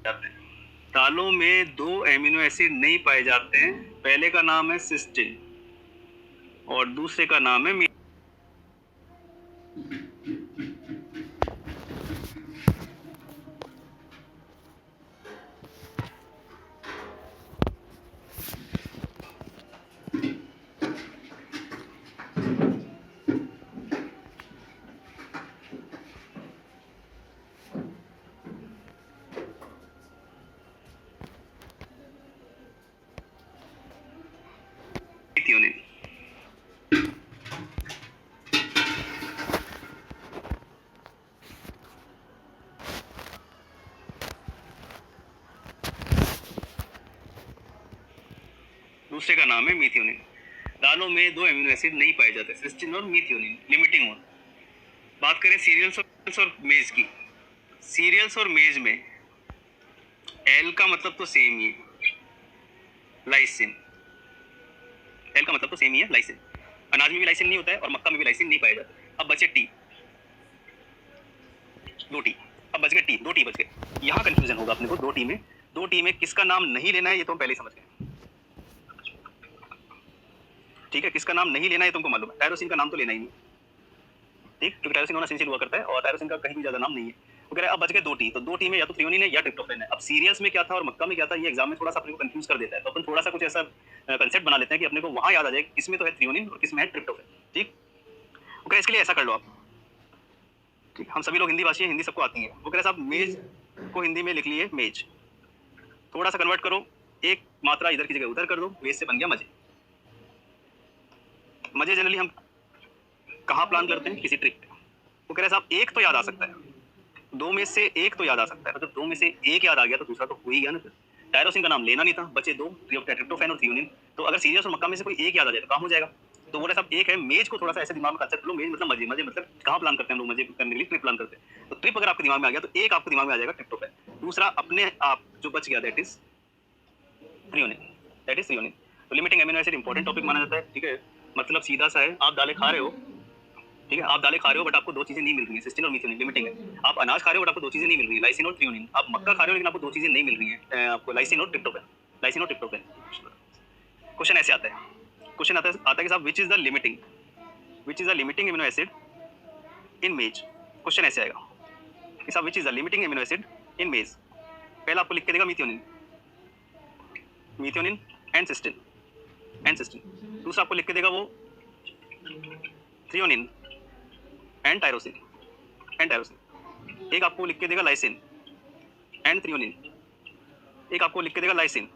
जाते हैं। दालों में 2 एमिनो एसिड नहीं पाए जाते हैं। पहले का नाम है सिस्टीन और दूसरे का नाम है मीथियोनिन। दूसरे का नाम है मीथियोनिन। दालों में 2 एमिनो एसिड नहीं पाए जाते, सिस्टीन और मीथियोनिन। Limiting mode. बात करें सीरियल्स और मेज की। सीरियल्स और मेज में एल का मतलब तो सेम ही है, लाइसिन। एल का मतलब तो सेम ही है, लाइसिन। अनाज में भी लाइसिन नहीं होता है और मक्का में भी लाइसिन नहीं पाया जाता। अब बचे टी, 2 टी। अब बच गए टी, 2 टी बच गए। यहाँ कंफ्यूजन होगा अपने को। 2 टी में किसका नाम नहीं लेना है ये तो हम पहले ही समझ गए। ठीक है, किसका नाम नहीं लेना है तुमको मालूम है। टायरोसिन का नाम तो लेना ही नहीं, ठीक, क्योंकि टायरोसिन होना सिंसिल हुआ करता है और टायरोसिन का कहीं भी ज्यादा नाम नहीं है। वो कह रहे हैं अब बच गए 2 टी, तो 2 टी में या तो थ्रियोनिन है या ट्रिप्टोफैन है। अब सीरियल्स में क्या था और मक्का में क्या था, ये एग्जाम में थोड़ा सा अपने को कंफ्यूज कर देता है। तो अपन थोड़ा सा कुछ ऐसा कंसेप्ट बना लेते हैं कि अपने को वहां याद आ जाए किसमें तो है थ्रियोनिन और किसमें है ट्रिप्टोफैन। ठीक, वो कह रहे इसके लिए ऐसा कर लो आप। ठीक, हम सभी लोग हिंदी भाषी हैं, हिंदी सबको आती है। वो कह रहे साहब मेज को हिंदी में लिख लिए मेज, थोड़ा सा कन्वर्ट करो, एक मात्रा इधर की जगह उधर कर दो, मेज से बन गया मजे। मजे जनरली हम कहाँ प्लान करते हैं, किसी ट्रिप पे। वो कह रहे साहब एक तो याद आ सकता है, 2 में से एक तो याद आ सकता है। मतलब 2 में से एक याद आ गया तो दूसरा तो हो ही गया ना। फिर टायरोसिन का नाम लेना नहीं था, बचे 2, ट्रिप्टोफैन और थ्रियोनिन। तो अगर सीरियस और मक्का में से कोई एक याद आ जाए तो काम हो जाएगा। तो बोले साहब एक है मेज, को थोड़ा सा ऐसे दिमाग में कंसेप्ट लो। मेज मतलब मजे, मजे मतलब कहाँ प्लान करते हैं हम लोग, मजे करने के लिए ट्रिप प्लान करते हैं। तो ट्रिप अगर आपके दिमाग में आ गया तो एक आपके दिमाग में आ जाएगा ट्रिप्टोफैन, दूसरा अपने आप जो बच गया that is threonine, that is threonine. तो limiting amino acid important topic माना जाता है। ठीक है, मतलब सीधा सा है, आप दालें खा रहे हो, ठीक है, आप दालें खा रहे हो बट आपको 2 चीजें नहीं मिल रही हैं, सिस्टीन और मीथियोनिन। लिमिटिंग है। आप अनाज खा रहे हो बट आपको 2 चीजें नहीं मिल रही है, लाइसिन और थ्रियोनिन। आप मक्का खा रहे हो लेकिन आपको 2 चीजें नहीं मिल रही हैं, आपको लाइसिन और ट्रिप्टोफैन, लाइसिन और ट्रिप्टोफैन। क्वेश्चन ऐसे आता है, क्वेश्चन आता है कि साहब which is the limiting amino acid in maize. Question ऐसे आएगा कि साहब which is the limiting amino acid in maize. पहला आपको लिख के देगा methionine, methionine and cysteine, and cysteine. दूसरा आपको लिख के देगा वो threonine and tyrosine, and tyrosine. एक आपको लिख के देगा लाइसिन एंड थ्रियोनिन, एक आपको लिख के देगा lysine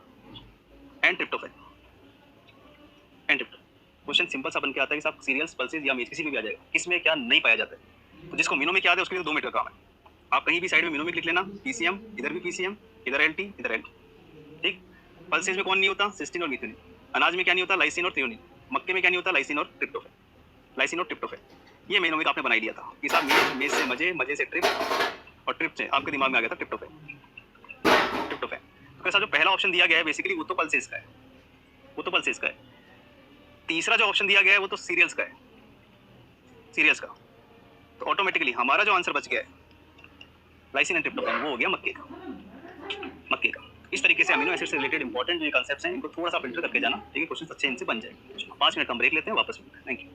and tryptophan, and tryptophan. Question simple सा बन के आता है कि साहब सीरियल्स, पल्सेस या मेज किसी में भी आ जाएगा, किसमें क्या नहीं पाया जाता है। तो जिसको मिनोमिक याद है उसके लिए 2 मिनट का काम है। आप कहीं भी साइड में मिनोमिक लिख लेना, पीसीएम, इधर भी पीसीएम, इधर एलटी, इधर एलटी। ठीक, पल्सेस में कौन नहीं होता, सिस्टीन और मीथियोनिन। अनाज में क्या नहीं होता, लाइसिन और थ्रियोनिन। मक्के में क्या नहीं होता, लाइसिन और ट्रिप्टोफैन, लाइसिन और ट्रिप्टोफैन। ये मिनोमिक आपने बना ही लिया था कि साहब मेज से मजे, मजे से ट्रिप और ट्रिप से आपके दिमाग में आ गया था ट्रिप्टोफैन, ट्रिप्टोफैन। तो ऐसा जो पहला ऑप्शन दिया गया है बेसिकली वो तो पल्सेस का है, वो तो पल्सेस का है। तीसरा जो ऑप्शन दिया गया है वो तो सीरियल्स का है, सीरियल्स का। तो ऑटोमेटिकली हमारा जो आंसर बच गया है लाइसिन एंड ट्रिप्टोफैन, वो हो गया मक्के का, मक्के का। इस तरीके से अमीनो एसिड से रिलेटेड इंपॉर्टेंट जो ये कांसेप्ट्स हैं इनको थोड़ा सा फिल्टर करके जाना, ठीक है, क्वेश्चन अच्छे इनसे बन जाएंगे। 5 मिनट का ब्रेक लेते हैं, वापस मिलते हैं। Thank you.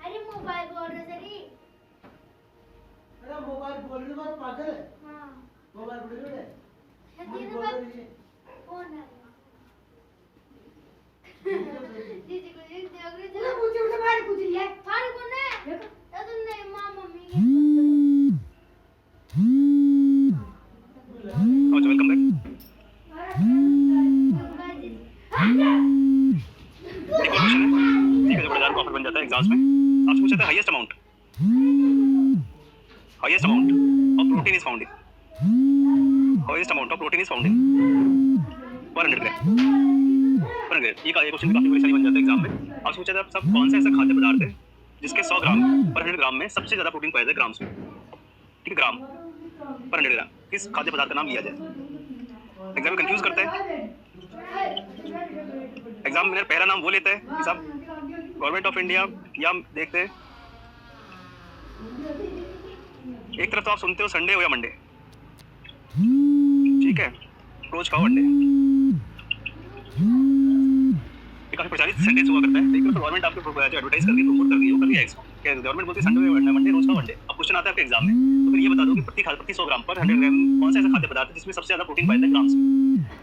अरे मोबाइल बोल रहे सरी मोबाइल बोल रही हो पागल है हाँ मोबाइल बोल रही है दीदी फोन है दीदी को देख दे पूछे उसे बाहर पूछ लिया फाड़ कौन है तो तुमने मां मम्मी अच्छा वेलकम बैक। एक और क्वेश्चन है, ठीक है, जो बड़े हजार का ऑफर बन जाता है एग्जाम्स में। आपसे पूछा था highest amount of protein is found in highest amount of protein is found in 100 ग्राम पर ग्राम। ये क्वेश्चन भी काफी परेशानी बन जाता है एग्जाम में। आपसे पूछा था सब कौन सा ऐसा खाद्य पदार्थ है जिसके 100 ग्राम पर 100 ग्राम में सबसे ज्यादा प्रोटीन पाया जाए ग्राम्स में, ठीक है, ग्राम पर 100 ग्राम किस खाद्य पदार्थ का नाम लिया जाए। एग्जाम में कंफ्यूज करते हैं। एग्जाम में पहला नाम वो लेते हैं कि साहब गवर्नमेंट ऑफ इंडिया, या देखते हैं एक तरफ तो आप सुनते हो संडे हो या मंडे, ठीक है, रोज खाओ अंडे, ये काफी प्रचारित सेंटेंस हुआ करता है। एक तरफ गवर्नमेंट आपको एडवर्टाइज करती है, प्रमोट करती है, वो कर रही है इसको, गवर्नमेंट बोलती है संडे मंडे रोज खाओ अंडे। अब क्वेश्चन आता है आपके एग्जाम में, तो फिर ये बता दो कि प्रति 100 ग्राम पर 100 ग्राम कौन सा ऐसा खाद्य पदार्थ है जिसमें सबसे ज्यादा प्रोटीन पाया जाता है ग्राम्स में।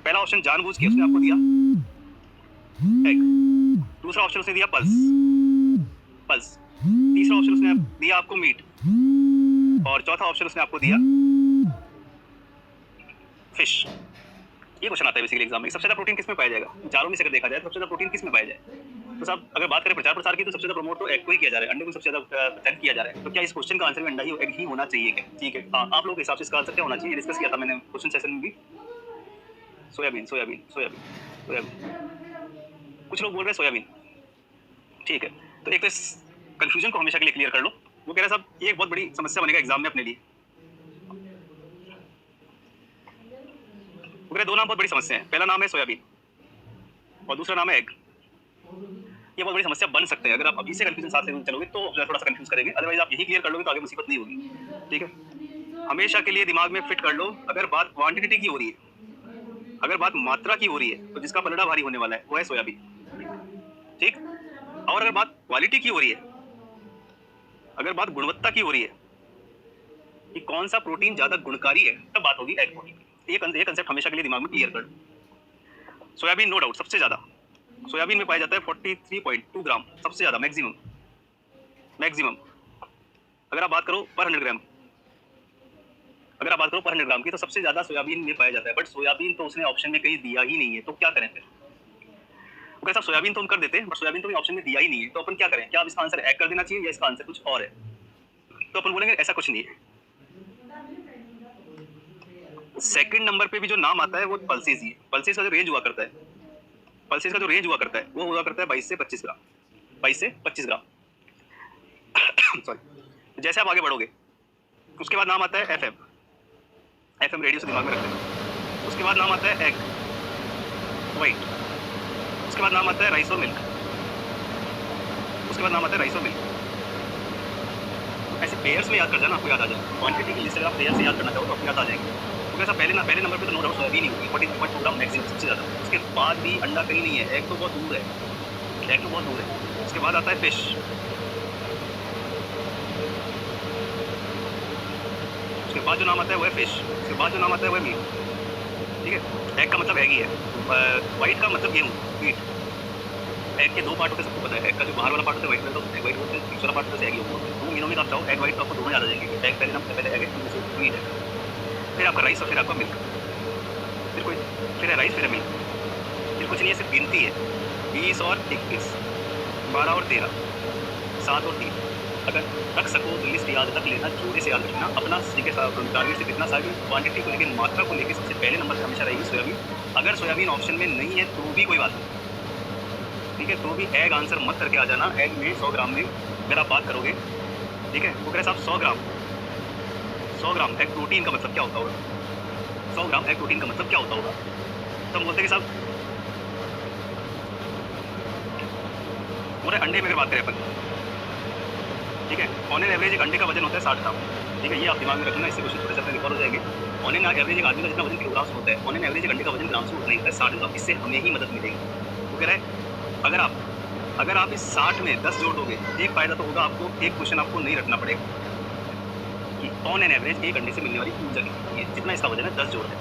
पहला ऑप्शन जानबूझ के उसने आपको दिया एग, दूसरा ऑप्शन उसने दिया पल्स, तीसरा ऑप्शन उसने दिया आपको मीट, और चौथा ऑप्शन उसने आपको दिया फिश। ये क्वेश्चन आता है बेसिकली एग्जाम में, सबसे ज्यादा प्रोटीन किस में पाया जाएगा। चारों में से अगर देखा जाए तो सबसे ज्यादा प्रोटीन किस में पाया जाए, तो साहब अगर बात करें प्रचार प्रसार की तो सबसे ज्यादा प्रमोट तो एग को ही किया जा रहा है, अंडे को सबसे ज्यादा प्रचारित किया जा रहा है। तो क्या इस क्वेश्चन का आंसर में अंडा ही एग ही होना चाहिए क्या? ठीक है, हाँ, आप लोगों के हिसाब से इसका आंसर क्या होना चाहिए डिस्कस किया था मैंने क्वेश्चन सेशन में भी। सोयाबीन, कुछ लोग बोल रहे हैं सोयाबीन, ठीक है। तो एक तो इस कंफ्यूजन को हमेशा के लिए क्लियर कर लो। वो कह रहे हैं साहब ये एक बहुत बड़ी समस्या बनेगा एग्जाम में अपने लिए। वो कह रहे दो नाम बहुत बड़ी समस्या है, पहला नाम है सोयाबीन और दूसरा नाम है एग। ये बहुत बड़ी समस्या बन सकते हैं। अगर आप अभी से कंफ्यूजन साथ लेकर चलोगे तो थोड़ा सा कंफ्यूज करेंगे, अदरवाइज आप यही क्लियर कर लोगे तो आगे मुसीबत नहीं होगी, ठीक है। हमेशा के लिए दिमाग में फिट कर लो, अगर बात क्वांटिटी की हो रही है, अगर बात मात्रा की हो रही है, तो जिसका पलड़ा भारी होने वाला है वो है सोयाबीन, ठीक। और अगर बात क्वालिटी की हो रही है, अगर बात गुणवत्ता की हो रही है कि कौन सा प्रोटीन ज्यादा गुणकारी है, तब बात होगी एग प्रोटीन। ये कंसेप्ट हमेशा के लिए दिमाग में क्लियर कर लो। सोयाबीन नो डाउट सबसे ज्यादा, सोयाबीन में पाया जाता है 43.2 ग्राम, सबसे ज्यादा मैक्सिमम। अगर आप बात करो पर 100 ग्राम, अगर आप बात करो पर 100 ग्राम की, तो सबसे ज्यादा सोयाबीन में पाया जाता है। बट सोयाबीन तो उसने ऑप्शन में कहीं दिया ही नहीं है, तो क्या करें फिर। वो कैसा सोयाबीन तो हम कर देते हैं, बट सोयाबीन तो ऑप्शन में दिया ही नहीं है, तो अपन क्या करें। क्या अब इसका आंसर एग कर देना चाहिए या इसका आंसर कुछ और है। तो अपन बोलेंगे ऐसा कुछ नहीं है। सेकंड नंबर पे भी जो नाम आता है वो पल्सेस ही है। पल्सेस का जो रेंज हुआ करता है, वो हुआ करता है 22 से 25 ग्राम, 22 से 25 ग्राम। सॉरी। जैसे आप आगे बढ़ोगे उसके बाद नाम आता है एफएम रेडियो से दिमाग में रखते हैं। उसके बाद नाम आता है एग वाइट, उसके बाद नाम आता है राइस और मिल्क, ऐसे पेयर्स में याद कर जाना, आपको याद आ जाए। क्वांटिटी की लिस्ट अगर आप पेयर से याद करना चाहो तो आपको याद आ जाएंगे। तो ऐसा पहले नंबर पे तो नो डाउट सोयाबीन ही होगी, 42 ग्राम मैक्सिमम सबसे ज़्यादा। उसके बाद भी अंडा कहीं नहीं है, एग तो बहुत दूर है, उसके बाद आता है फिश, उसके बाद जो नाम आता है वो है फिश, उसके बाद जो नाम आता है वो है मीट, ठीक है। एग का मतलब एग ही है, वाइट का मतलब गेहूँ, मीट। एग के दो पार्ट होते हैं, सबको पता है। एग का जो बाहर वाला पार्ट होता है वाइट, तो एग वाइट होता है, दूसरा पार्ट होता है एग येलो। दो मीनों में आप चाहो एग वाइट तो आपको दोनों याद आ जाएंगे। एग पहले नाम पहले एग है, फिर आपका राइस और फिर आपका मिल्क, फिर है राइस, फिर है मिल्क, फिर कुछ नहीं है, सिर्फ गिनती है 20 और 21, 12 और 13, 7 और 3। अगर रख सको तो लिस्ट याद रख लेना, जोड़े से याद रखना अपना के साथ टारगेट से कितना सारी क्वांटिटी को लेकर मात्रा को लेकर सबसे पहले नंबर पर हमेशा रहेगी सोयाबीन। अगर सोयाबीन ऑप्शन में नहीं है तो भी कोई बात नहीं, ठीक है, तो भी एग आंसर मत करके आ जाना। एग में 100 ग्राम में अगर आप बात करोगे, ठीक है, तो कह साहब 100 ग्राम एग प्रोटीन का मतलब क्या होता होगा, 100 ग्राम एग प्रोटीन का मतलब क्या होता होगा। तो हम बोलते हैं कि साहब पूरे अंडे में अगर बात करें अपन, ठीक है, ऑन एन एवरेज एक अंडे का वजन होता है 60 ग्राम, ठीक है, ये आप दिमाग में रखना, इससे क्वेश्चन थोड़े से रिकॉर्ड हो जाएंगे। ऑन एन एवरेज एक आदमी का जितना वजन किलोग्राम से होता है, ऑन एन एवरेज एक अंडे का वजन ग्राम से उतना ही होता है 60 ग्राम। इससे हमें ही मदद मिलेगी। वो कह रहा है अगर आप इस 60 में 10 जोड़ दोगे, एक फायदा तो होगा आपको, एक क्वेश्चन आपको नहीं रखना पड़ेगा कि ऑन एन एवरेज एक अंडे से मिलने वाली ऊर्जा की जितना इसका वजन है 10 जोड़ है।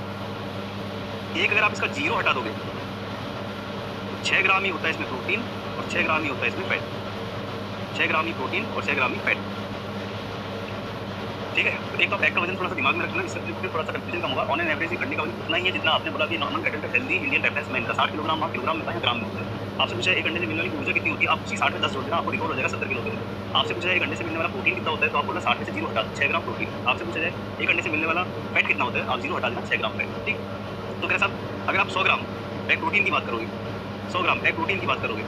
एक अगर आप इसका 0 हटा दोगे तो 6 ग्राम ही होता है इसमें प्रोटीन और 6 ग्राम ही होता है इसमें फैट, 6 ग्राम ही प्रोटीन और 6 ग्राम ही फैट, ठीक है। तो एक तो एग का वजन थोड़ा सा दिमाग में रखना, इससे थोड़ा सा कंफ्यूजन कम होगा। ऑन एन एवरेज एक अंडे का वजन उतना ही है जितना आपने बोला कि normal adult healthy Indian reference में इनका 60 किलोग्राम आप किलोग्राम में पाए ग्राम में होता है। आपसे पूछा एक अंडे से मिलने वाली ऊर्जा कितनी होती है, आप उसी 60 में 10 जोड़ देना, आपको रिकॉर्ड हो जाएगा 70 किलो। आपसे पूछा जाए एक अंडे से मिलने वाला प्रोटीन कितना होता है, तो आप बोलना 60 में से 0 हटा 6 ग्राम प्रोटीन। आपसे पूछा जाए एक अंडे से मिलने वाला फैट कितना होता है, आप 0 हटा देना 6 ग्राम फैट, ठीक। तो कह साहब अगर आप 100 ग्राम एग प्रोटीन की बात करोगे, 100 ग्राम एग प्रोटीन की बात करोगे,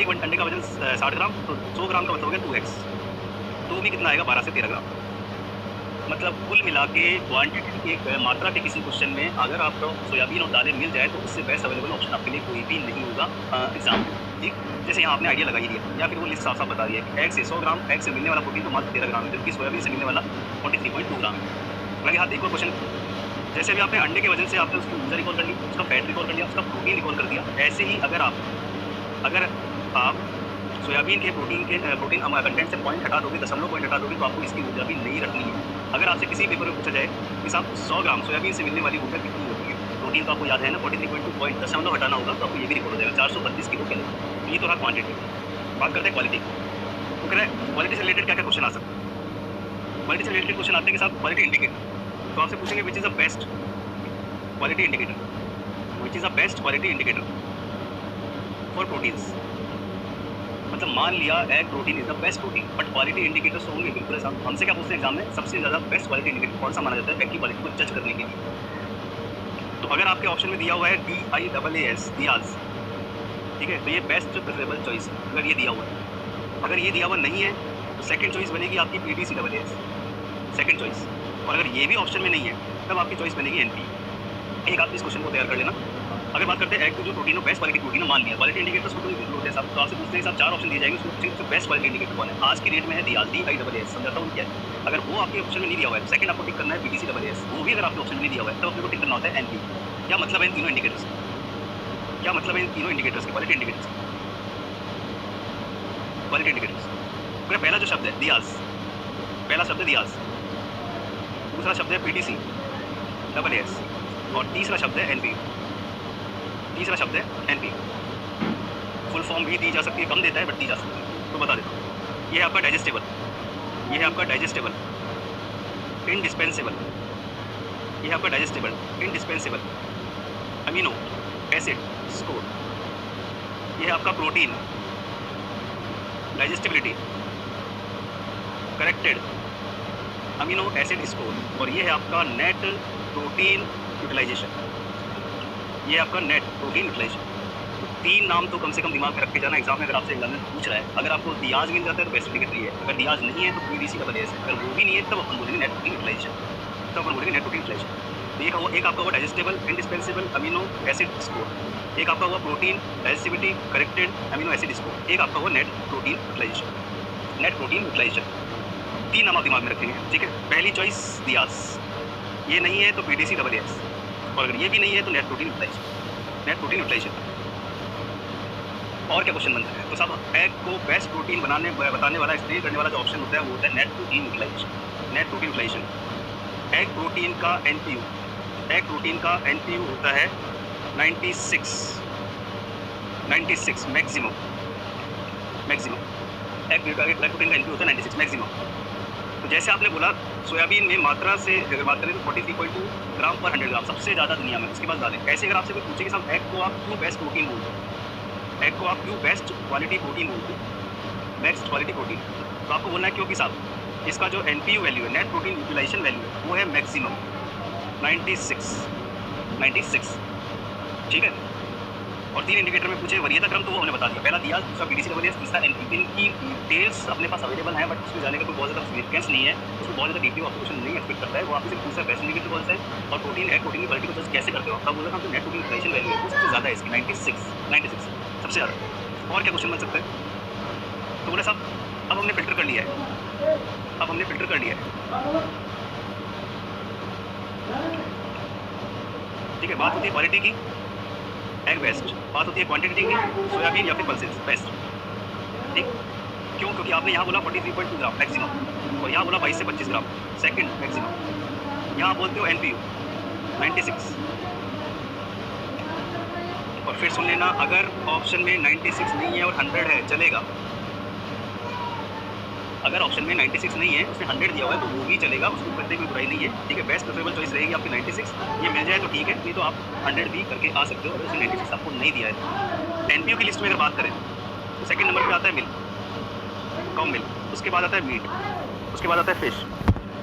एक अंडे का वजन 60 ग्राम, तो 100 ग्राम का मतलब हो गया 2x, तो भी कितना आएगा 12 से 13 ग्राम। मतलब कुल मिला के क्वान्टिटी की एक मात्रा के किसी क्वेश्चन में अगर आपको सोयाबीन और दालें मिल जाए तो उससे बेस्ट अवेलेबल ऑप्शन आपके लिए कोई भी नहीं होगा एग्जाम में, ठीक। जैसे यहाँ आपने आइडिया लगा ही दिया या फिर वो लिस्ट साफ साफ बता दिया कि एग से 100 ग्राम एग से मिलने वाला प्रोटीन तो मात्र 13 ग्राम है, जबकि सोयाबीन से मिलने वाला 43.2 ग्राम है। लगे हाथ एक और क्वेश्चन, जैसे भी आपने अंडे के वजन से आपने उसकी ऊर्जा रिकॉर्ड कर ली, उसका फैट रिकॉर्ड कर लिया, उसका प्रोटीन रिकॉर्ड कर दिया, ऐसे ही अगर आप सोयाबीन के प्रोटीन कंटेंट से पॉइंट हटा दोगे, दशमलव पॉइंट हटा दोगे, तो आपको इसकी ऊर्जा भी नहीं रखनी है। अगर आपसे किसी पेपर में पूछा जाए कि साहब 100 ग्राम सोयाबीन से मिलने वाली ऊर्जा कितनी होती है, प्रोटीन तो आपको याद है ना 43.2 पॉइंट दशमलव हटाना होगा, तो आपको ये भी रिकॉर्ड हो जाएगा 432 किलो कैलोरी। ये तो रहा क्वांटिटी। बात करते हैं क्वालिटी। तो कह रहे हैं क्वालिटी से रिलेटेड क्या क्या क्वेश्चन आ सकते हैं। क्वालिटी से रिलेटेड क्वेश्चन आते हैं कि साहब क्वालिटी इंडिकेटर, तो आपसे पूछेंगे which is the best quality indicator, which is the best quality indicator for proteins. मतलब मान लिया egg protein is the best protein, but quality indicators होंगे बिल्कुल ऐसा। हमसे क्या पूछते हैं एग्जाम में, सबसे ज़्यादा बेस्ट क्वालिटी इंडिकेटर कौन सा माना जाता है एग की क्वालिटी को जज करने के लिए। तो अगर आपके ऑप्शन में दिया हुआ है DIAAS दियाज, ठीक है, तो ये बेस्ट प्रेफरेबल चॉइस है अगर ये दिया हुआ है। अगर ये दिया हुआ नहीं है तो सेकंड चॉइस बनेगी आपकी PDCAAS, सेकंड चॉइस। और अगर ये भी ऑप्शन में नहीं है तब आपकी चॉइस बनेगी NP। एक आप इस क्वेश्चन को तैयार कर लेना। अगर बात करते हैं एग की जो प्रोटीन हो बेस्ट क्वालिटी प्रोटीन है, मान लिया क्वालिटी इंडिकेटर्स को तो इंक्लूड है साहब, तो आपसे पूछते हैं साहब 4 ऑप्शन दिए जाएंगे, उसमें बेस्ट क्वालिटी इंडिकेटर कौन है। आज की डेट में है DIAAS, समझाता हूँ क्या है। अगर वो आपके ऑप्शन में नहीं दिया हुआ है, सेकंड आपको टिक करना है PDCAAS, वो भी अगर आपके ऑप्शन में नहीं दिया हुआ है तब अपने को टिक करना होता है NP। क्या मतलब है इन तीनों इंडिकेटर्स, क्या मतलब है इन तीनों इंडिकेटर्स के, क्वालिटी इंडिकेटर्स, क्वालिटी इंडिकेटर्स। अगर पहला जो शब्द है दियाज, पहला शब्द है दियाज, दूसरा शब्द है PDCAAS और तीसरा शब्द है NP, तीसरा शब्द है NP। फुल फॉर्म भी दी जा सकती है, कम देता है बट दी जा सकती है, तो बता देता हूँ। ये है आपका डाइजेस्टेबल, ये है आपका डाइजेस्टेबल इंडिस्पेंसेबल, ये है आपका digestible indispensable amino acid score, ये है आपका protein digestibility corrected amino acid score, और ये है आपका नेट प्रोटीन यूटिलाइजेशन, ये आपका नेट प्रोटीन यूटिलाइजेशन। तो 3 नाम तो कम से कम दिमाग में रख के जाना एग्जाम में, अगर आपसे एग्जाम में पूछ रहा है। अगर आपको दियाज मिल जाता है तो बेस्ट इंडिकेटर ये है, अगर दियाज नहीं है तो PDCAAS है, अगर वो भी नहीं है तब अपन बोलेंगे नेट प्रोटीन यूटिलाइजेशन, तब अपन बोलेंगे नेट प्रोटीन यूटिलाइजेशन। तो एक आपका हुआ digestible indispensable amino acid score, एक आपका हुआ protein digestibility corrected amino acid score, एक आपका हुआ net protein utilisation, net protein utilisation. 3 नाम आप दिमाग में रखेंगे, ठीक है। पहली चॉइस दियाज, ये नहीं है तो PDCAAS, और अगर ये भी नहीं है तो net protein utilisation, net protein utilisation. और क्या क्वेश्चन बनता है, तो साहब एग को बेस्ट प्रोटीन बताने वाला एक्सप्लेन करने वाला जो ऑप्शन होता है वो होता है net protein utilisation, net protein utilisation. Egg protein का NPU, एग प्रोटीन का NPU होता है 96 मैक्सिमम, एग प्रोटीन का NPU होता है 96 मैक्सिमम, तो जैसे आपने बोला सोयाबीन में मात्रा से अगर बात करें तो 43.2 ग्राम पर 100 ग्राम सबसे ज़्यादा दुनिया में, उसके बाद डालें। ऐसे अगर आपसे कोई पूछे कि साहब एग को आप क्यों बेस्ट प्रोटीन बोलते हो, एग को आप क्यों बेस्ट क्वालिटी प्रोटीन बोलते हो, बेस्ट क्वालिटी प्रोटीन, तो आपको बोलना है क्योंकि साहब इसका जो NPU वैल्यू है, नेट प्रोटीन यूटिलाइजेशन वैल्यू है, वो है मैक्सिमम 96, ठीक है। और 3 इंडिकेटर में पूछे वरीयता क्रम, तो वो हमने बता दिया, पहला दिया, दूसरा BDCSS, तीसरा NPU। इनकी डिटेल्स अपने पास अवेलेबल है, बट उसमें जाने का कोई बहुत ज़्यादा सिग्निफिकेंस नहीं है, उसमें बहुत ज़्यादा डीपली आपको क्वेश्चन नहीं एक्सपेक्ट करता है। वो आपसे पूछता है बेस्ट इंडिकेटर कौन सा है और प्रोटीन एग प्रोटीन की क्वालिटी को जस्ट कैसे करते हो। तब बोला था नेट प्रोटीन यूटिलाइजेशन वैल्यू है, वो सबसे ज़्यादा है इसकी 96 सबसे ज़्यादा। और क्या क्वेश्चन बन सकता है, तो बोले साहब अब हमने फिल्टर कर लिया है, अब हमने फिल्टर कर लिया है, ठीक है। बात होती है क्वालिटी की, एग बेस्ट, बात होती है क्वांटिटी की, सोयाबीन या फिर पल्सेस बेस्ट, ठीक। क्यों? क्योंकि आपने यहाँ बोला 43.2 ग्राम मैक्सिमम और यहाँ बोला 22 से 25 ग्राम सेकंड मैक्सिमम, यहाँ बोलते हो NPU 96। और फिर सुन लेना, अगर ऑप्शन में 96 नहीं है और 100 है चलेगा, अगर ऑप्शन में 96 नहीं है उसने 100 दिया हुआ है तो वो भी चलेगा, उसको करने की बुराई नहीं है, ठीक है। बेस्ट प्रेफरेबल चॉइस रहेगी आपकी 96, ये मिल जाए तो ठीक है, नहीं तो आप 100 भी करके आ सकते हो। अगर उसने 96 आपको नहीं दिया है। NPU की लिस्ट में अगर बात करें तो सेकंड नंबर पे आता है मिल्क, कॉम मिल्क, उसके बाद आता है मीट, उसके बाद आता है फिश,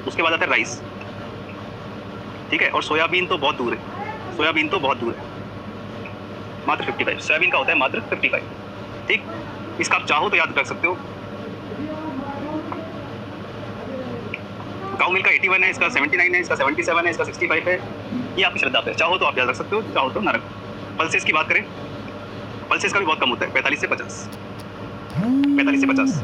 उसके बाद आता है राइस, ठीक है। और सोयाबीन तो बहुत दूर है, सोयाबीन तो बहुत दूर है, मात्र 55, सोयाबीन का होता है मात्र 55, ठीक। इसका आप चाहो तो याद रख सकते हो। काउ मिल्क का 81 है, इसका 79 है, इसका 77 है, इसका 65 है, ये आपकी श्रद्धा पे, चाहो तो आप याद रख सकते हो, चाहो तो ना रखो। पल्सेस की बात करें, पल्सेस का भी बहुत कम होता है, 45 से 50, 45 से 50।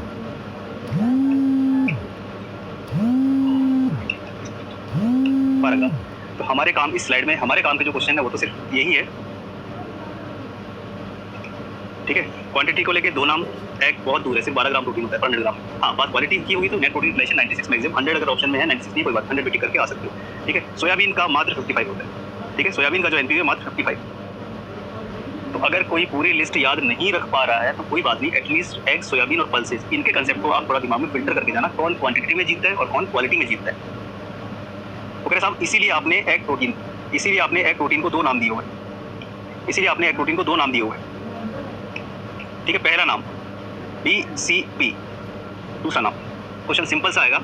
तो हमारे काम इस स्लाइड में, हमारे काम के जो क्वेश्चन है वो तो सिर्फ यही है, ठीक है। क्वांटिटी को लेके 2 नाम, एग बहुत दूर है, सिर्फ 12 ग्राम प्रोटीन होता है पर 100 ग्राम। हाँ, बात क्वालिटी की होगी तो नेट प्रोटीन यूटिलाइजेशन 96 मैक्सिमम, 100 अगर ऑप्शन में है, 96 नहीं कोई बात, 100 भी टिक करके आ सकते हो, ठीक है। सोयाबीन का मात्र 55 होता है, ठीक है। सोयाबीन का जो NPU है मात्र 55। तो अगर कोई पूरी लिस्ट याद नहीं रख पा रहा है तो कोई बात नहीं, एटलीस्ट एग, सोयाबीन और पल्सेस, इनके कंसेप्ट को आप थोड़ा दिमाग में फिल्टर करके जाना, कौन क्वांटिटी में जीतता है और कौन क्वालिटी में जीतता है। ओके साहब, इसीलिए आपने एग प्रोटीन को 2 नाम दिए हुए हैं, ठीक है। पहला नाम BCP, दूसरा नाम। क्वेश्चन सिंपल सा आएगा,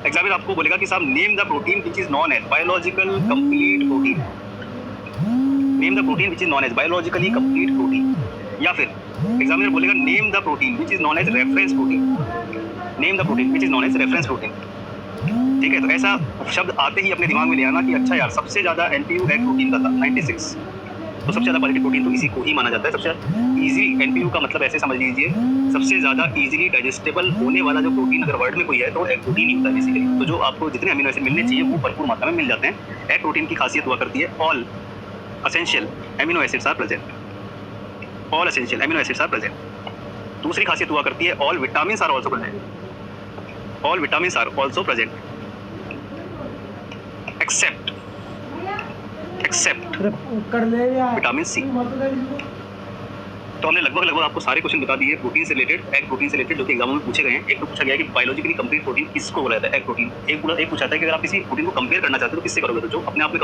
एग्जामिनर आपको बोलेगा कि साहब name the protein which is known as biological complete protein, name the protein which is known as biologically complete protein, या फिर एग्जामिनर बोलेगा name the protein which is known as reference protein, name the protein which is known as reference protein, ठीक है। तो ऐसा शब्द आते ही अपने दिमाग में ले आना कि अच्छा यार सबसे ज़्यादा NPU एग प्रोटीन का था 96, तो सबसे ज़्यादा क्वालिटी प्रोटीन तो इसी को ही माना जाता है। सबसे इजीली NPU का मतलब ऐसे समझ लीजिए, सबसे ज़्यादा इजीली डाइजेस्टेबल होने वाला जो प्रोटीन अगर वर्ल्ड में कोई है तो एग प्रोटीन ही होता है बेसिकली। तो जो आपको जितने अमीनो एसिड मिलने चाहिए वो भरपूर मात्रा में मिल जाते हैं। एग प्रोटीन की खासियत हुआ करती है all essential amino acids are present, all essential amino acids are present. दूसरी खासियत हुआ करती है all vitamins are also present, all vitamins are also present accept कर ले यार विटामिन सी। तो हमने लगभग आपको सारे क्वेश्चन बता दिए प्रोटीन से रिलेटेड, एग प्रोटीन से रिलेटेड, जो कि एग्जामों में पूछे गए हैं। एक तो पूछा गया कि बायोलॉजिकली कंप्लीट प्रोटीन किसको बोला जाता है, एग प्रोटीन। एक पूछा था कि अगर आप किसी प्रोटीन को कंपेयर करना चाहते हो तो किससे करोगे, तो जो अपने आप में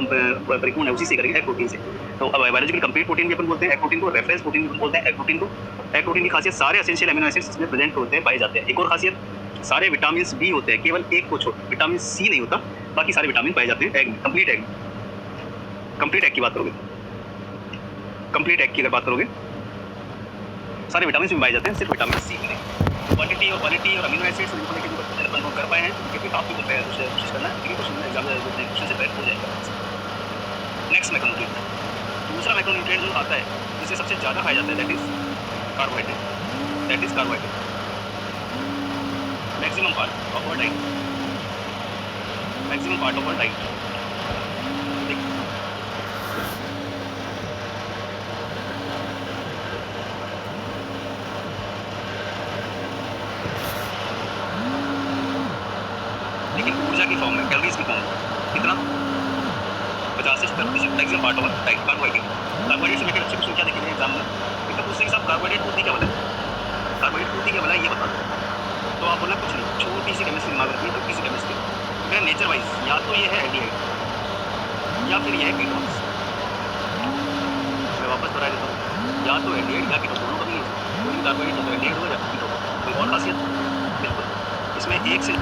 परिपूर्ण है उसी से करेंगे, एग प्रोटीन से। तो अब बायोलॉजिकली कंप्लीट प्रोटीन भी अपन बोलते हैं, एग प्रोटीन को रेफरेंस प्रोटीन भी बोलते हैं। एग प्रोटीन की खासियत सारे एसेंशियल एमिनो एसिड्स इसमें प्रेजेंट होते हैं, पाए जाते हैं। एक और खासियत, सारे विटामिन भी होते हैं, केवल एक को छोड़ विटामिन सी नहीं होता, बाकी सारे विटामिन पाए जाते हैं एग में। कंप्लीट एग की बात करोगे, कंप्लीट एग की अगर बात करोगे सारे विटामिन भी पाए जाते हैं, सिर्फ विटामिन सी नहीं। क्वांटिटी और क्वालिटी और अमीनो एसिड्स इनको लेकर जो बच्चे कंट्रोल कर पाए हैं, क्योंकि काफ़ी कोशिश करना है, क्वेश्चन एग्जाम क्वेश्चन से बेहतर हो जाएगा। नेक्स्ट मैक्रोन्यूट्रिएंट, दूसरा मैक्रोन्यूट्रिएंट जो आता है जिससे सबसे ज़्यादा खाया जाता है, that is carbohydrate, maximum part of our diet, maximum part of our diet. लेकिन ऊर्जा की फॉर्म में, कैलोरीज की फॉर्म में कितना 50 से 70% maximum part of diet carbohydrate से लेकर अच्छे क्वेश्चन क्या देखेंगे एग्जाम में, तो उससे हिसाब कार्बोहाइड्रेट पूर्ति क्या बोला है, कार्बोहाइड्रेट पूर्ति क्या बोला है ये बता दो। तो आप बोलना कुछ नहीं, छोटी सी केमिस्ट्री दिमाग रखनी है, छोटी सी केमिस्ट्री। अगर नेचर वाइज या तो ये है एल्डिहाइड या फिर ये है कीटोन्स। मैं वापस दोहरा देता हूँ, या तो एल्डिहाइड या कीटोन, दोनों कभी कोई भी कार्बोहाइड्रेट या तो एल्डिहाइड होगा या फिर कीटोन होगा। कोई और खासियत? बिल्कुल। इसमें एक से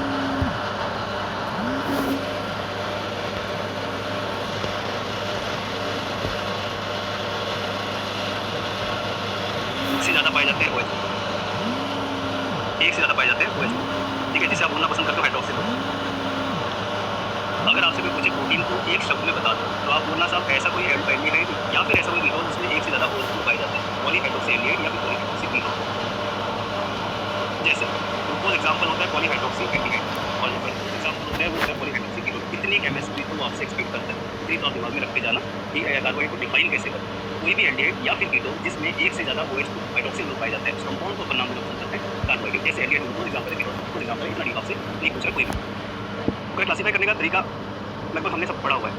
ज़्यादा पाए जाते हैं OH, एक से ज़्यादा पाए जाते हैं OH, ठीक है, जिसे आप बोलना पसंद करते हो हाइड्रोक्सिल। अगर आपसे कोई पूछे प्रोटीन को एक शब्द में बता दो तो आप बोलना साहब ऐसा कोई एल्डिहाइड या फिर ऐसा कोई कीटोन जिसमें एक से ज़्यादा OH पाए जाते हैं, पॉलीहाइड्रोक्सी एल्डिहाइड या फिर पॉलीहाइड्रोक्सी कीटोन। जैसे ग्लूकोज एग्जाम्पल होता है पॉलीहाइड्रोक्सी एल्डिहाइड, और जो एग्जाम्पल होता है वो होता है पॉलीहाइड्रोक्सी कीटोन। इतनी केमिस्ट्री तो आपसे एक्सपेक्ट करता है, इतनी तो आप दिमाग में रख के जाना कि कार्बोहाइड्रेट को डिफाइन कैसे करें। कोई भी एल्डिहाइड या फिर कीटोन जिसमें एक से ज़्यादा OH हाइड्रोक्सिल ग्रुप पाए जाते हैं, उस कंपाउंड को अपन नाम पसंद करते हैं कार्बोहाइड्रेट। जैसे एल्डिहाइड ग्लूकोज एग्जाम्पल है, कीटोन ग्लूकोज एग्जाम्पल है, इतना डीप आपसे नहीं पूछ रहा कोई भी। उसका क्लासीफाई करने का तरीका लगभग हमने सब पढ़ा हुआ है,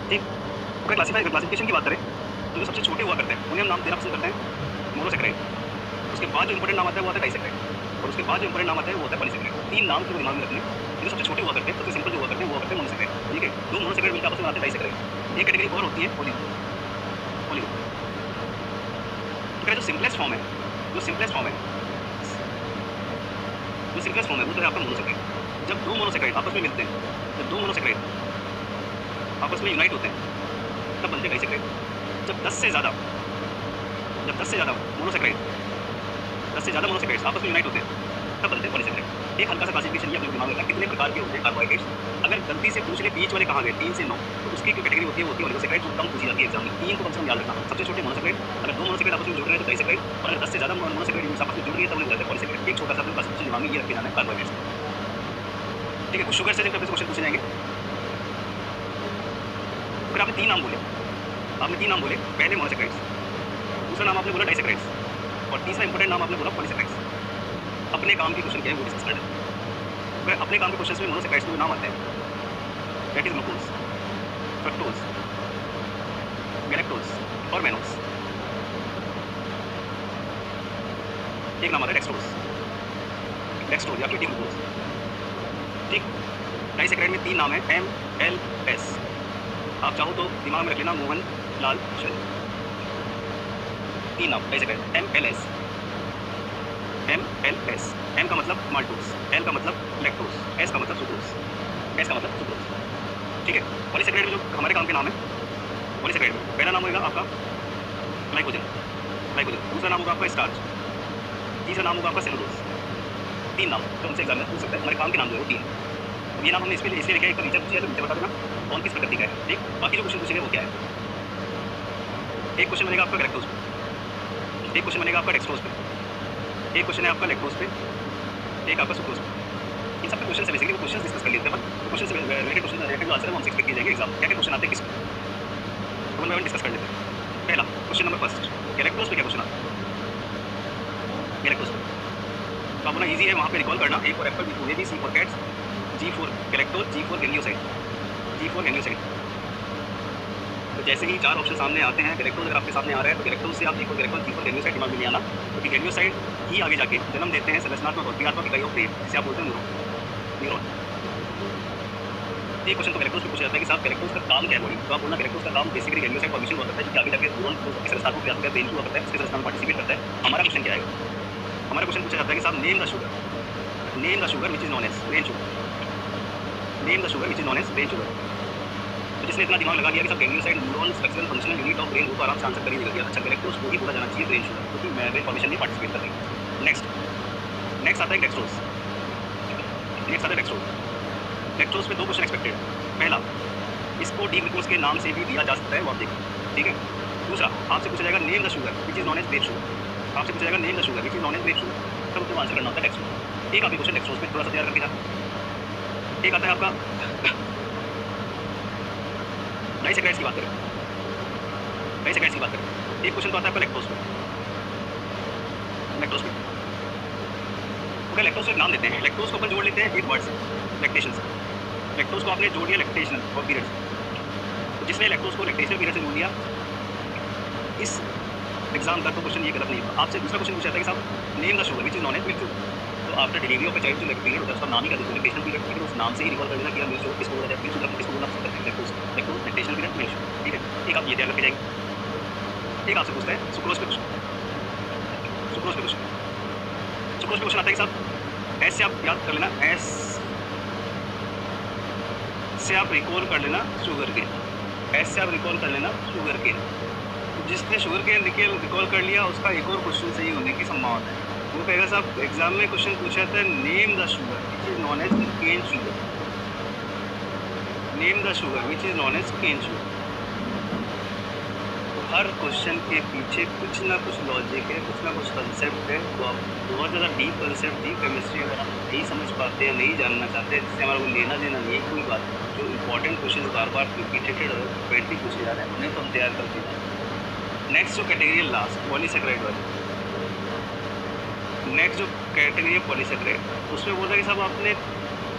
ठीक। उसका क्लासिफिकेशन की बात करें तो जो सबसे छोटे हुआ करते हैं उन्हें हम नाम देना पसंद करते हैं मोनोसैकेराइड। उसके बाद जो इंपॉर्टेंट नाम आता है वो आता है डाइसैकेराइड, और उसके बाद जो इंपॉर्टेंट नाम आता है वो होता है पॉलीसैकेराइड। 3 नाम को दिमाग में रखने, जो सबसे छोटे हुआ करते हैं, सबसे सिंपल जो हुआ करते हैं वो करते हैं मोनोसैकेराइड, ठीक है। 2 मोनोसैकेराइड मिलकर आपस में आते हैं डाइसैकेराइड। एक कैटेगरी और होती है पॉली। जो सिंपलेस्ट फॉर्म है, वो तो है आपका मोनोसैकेराइड। जब 2 मोनोसैकेराइड आपस में मिलते हैं, जब 2 मोनोसैकेराइड आपस में यूनाइट होते हैं तब बनते हैं डाइसैकेराइड। जब 10 से ज़्यादा मोनोसैकेराइड्स आपस में यूनाइट होते हैं तब बनते हैं पॉलीसैकेराइड। एक हल्का सा क्लासिफिकेशन ये अपने दिमाग में रखना, कितने प्रकार के होते हैं कार्बोहाइड्रेट्स। अगर गलती से पूछ ले बीच वाले कहाँ गए 3 से 9, तो उसकी जो कैटेगरी होती है वो होती है ओलिगोसैकेराइड, जो कम पूछी जाती है एग्जाम में। 3 को कम से कम याद रखना। सबसे छोटे मोनोसैकेराइड, अगर 2 मोनोसैकेराइड आपस में जुड़ रहे हैं तो डाइसैकेराइड, और अगर 10 से ज़्यादा मोनोसैकेराइड आपस में जुड़ रही है तो उन्हें बोलते हैं पॉलीसैकेराइड। एक छोटा सा अपने क्लासिफिकेशन दिमाग में ये रख के जाना है कार्बोहाइड्रेट्स, ठीक है। कुछ शुगर से रिलेटेड क्वेश्चन पूछे जाएंगे। फिर आपने 3 नाम बोले, पहले मोनोसैकेराइड्स, दूसरा नाम आपने बोला डाइसैकेराइड्स, और तीसरा इंपॉर्टेंट नाम आपने बोला पॉलीसैकेराइड्स। अपने काम के क्वेश्चन क्या है वो डिस्कस कर लेते हैं। अपने काम के क्वेश्चन में मोनोसैकेराइड्स के नाम आते हैं, that is glucose, fructose, galactose और मैनोज। एक नाम आता है डेक्सट्रोज या फिर ग्लूकोज, ठीक। डाइसैकेराइड में 3 नाम है, MLS। आप चाहो तो दिमाग में रख लेना मोहन लाल शर्मा। 3 नाम डाइसैकेराइड, MLS। M का मतलब माल्टोज, L का मतलब लैक्टोज, S का मतलब सुक्रोज, ठीक है। पॉलीसैकेराइड में जो हमारे काम के नाम है, पॉलीसैकेराइड में पहला नाम होगा आपका ग्लाइकोजन, दूसरा नाम होगा आपका स्टार्च, तीसरा नाम होगा आपका सेलुलोज। 3 नाम तो उनसे एग्जाम में पूछ सकते हैं। हमारे काम के नाम जो है वो 3 है। ये नाम हमने इसलिए लिखे एक नीचे पूछे तो नीचे बता देना कौन किस प्रकृति का है, ठीक। बाकी जो क्वेश्चन पूछेंगे वो क्या है। एक क्वेश्चन बनेगा आपका गैलेक्टोज पे, एक क्वेश्चन बनेगा आपका डेक्सट्रोज पे, एक क्वेश्चन है आपका लैक्टोज पे, एक आपका सुक्रोज पे। इन सब के क्वेश्चन से बेसिकली वो क्वेश्चन डिस्कस कर लेते हैं। क्वेश्चन से रिलेटेड क्वेश्चन जो आंसर है वो हमसे एक्सपेक्ट किए जाएंगे एग्जाम। क्या क्या क्वेश्चन आते हैं किस वन बाय वन डिस्कस कर लेते हैं। पहला क्वेश्चन नंबर फर्स्ट, गैलेक्टोज पे क्या क्वेश्चन आता है। गैलेक्टोज पे तो अपना ईजी है, वहाँ पे रिकॉल करना। A for apple, B for baby, C for cats, G for galactose, G for ganglioside. तो जैसे ही 4 ऑप्शन सामने आते हैं, गैलेक्टोज अगर आपके सामने आ रहा है तो गैलेक्टोज से आप G फॉर गैनियोसाइड दिमाग में नहीं आना, क्योंकि गैनियोसाइड ही आगे जाके जन्म देते हैं संरचनात्मक और क्रियात्मक इकाइयों के, जिसे आप बोलते हैं न्यूरॉन। एक क्वेश्चन तो गैलेक्टोज पे पूछा जाता है कि साहब गैलेक्टोज का काम क्या है बॉडी, तो आप बोलना गैलेक्टोज का काम बेसिकली गैनियोसाइड फॉर्मेशन हुआ करता है, जो आगे जाके न्यूरॉन को संरचनात्मक क्रियात्मक ब्रेन हुआ करता है, उसके संरचना में पार्टिसिपेट करता है। हमारा क्वेश्चन क्या है, हमारा क्वेश्चन पूछा जाता है कि साहब name the sugar which is known as brain sugar, तो जिसने इतना दिमाग लगा दिया कि सब ganglioside neuron structural functional unit of brain, वो आराम से आंसर कर ही निकल गया। अच्छा, गैलेक्टोज को ही बोला जाना चाहिए ब्रेन शुगर, क्योंकि मैं ब्रेन फॉर्मेशन में पार्टिसिपेट कर रही हूँ। नेक्स्ट आता है डेक्सट्रोज। डेक्सट्रोज पे 2 क्वेश्चन एक्सपेक्टेड। पहला, इसको डी ग्लूकोज के नाम से भी दिया जा सकता है, वो आप देखो, ठीक है। दूसरा, आपसे पूछा जाएगा name the sugar which is known as brain sugar, तब आपको आंसर करना होता है डेक्सट्रोज। एक आपके क्वेश्चन डेक्सट्रोज पे थोड़ा सा तैयार करके जाना। एक आता है आपका डाइसैकेराइड्स की बात करें, एक क्वेश्चन तो आता है आपका लैक्टोज पे। ओके, लैक्टोज को एक नाम देते हैं, लैक्टोज को अपन जोड़ लेते हैं एक वर्ड से, लैक्टेशन से। लैक्टोज को आपने जोड़ दिया लैक्टेशनल और पीरियड से, तो जिसने लैक्टोज को लैक्टेशनल पीरियड से जोड़ दिया, इस एग्जाम का तो क्वेश्चन ये गलत नहीं होगा। आपसे दूसरा क्वेश्चन पूछा जाता है कि साहब name the sugar which is known as milk sugar, तो तो after delivery of a child जो पीरियड होता है उसका नाम ही कर देते हैं लैक्टेशनल पीरियड, ठीक है, उस नाम से ही रिकॉल कर देना कि मिल्क शुगर किसको बोला जाए, मिल्क शुगर किसको बोलना पसंद करते हैं, लैक्टेशनल पीरियड मिल्क शुगर, ठीक है। एक आप ये ध्यान रखे जाएंगे। एक आपसे पूछता है सुक्रोज पे क्वेश्चन, सुक्रोज पे क्वेश्चन, सुक्रोज पे क्वेश्चन आता है कि साहब एस से आप याद कर लेना, एस से आप रिकॉल कर लेना शुगर केन, एस से आप रिकॉल कर लेना शुगर केन। जिसने शुगर केन रिकॉल कर लिया उसका एक और क्वेश्चन सही होने की संभावना है। वो कहेगा साहब एग्जाम में क्वेश्चन पूछा था name the sugar which is known as cane sugar, name the sugar which is known as cane sugar. हर क्वेश्चन के पीछे कुछ ना कुछ लॉजिक है, कुछ ना कुछ कंसेप्ट है। तो आप बहुत ज़्यादा डीप कंसेप्ट, डीप केमिस्ट्री अगर आप नहीं समझ पाते हैं, नहीं जानना चाहते, जिससे हमारे को लेना देना नहीं है, कोई बात नहीं। जो इंपॉर्टेंट क्वेश्चन बार बार रिपीटेड और फ्रिक्वेंटली पूछे जा रहे हैं उन्हें तो हम तैयार करते हैं। नेक्स्ट जो कैटेगरी लास्ट पॉलीसेक्राइड वाली, नेक्स्ट जो कैटेगरी है पॉलीसेक्राइड, उसमें बोलता है कि साहब आपने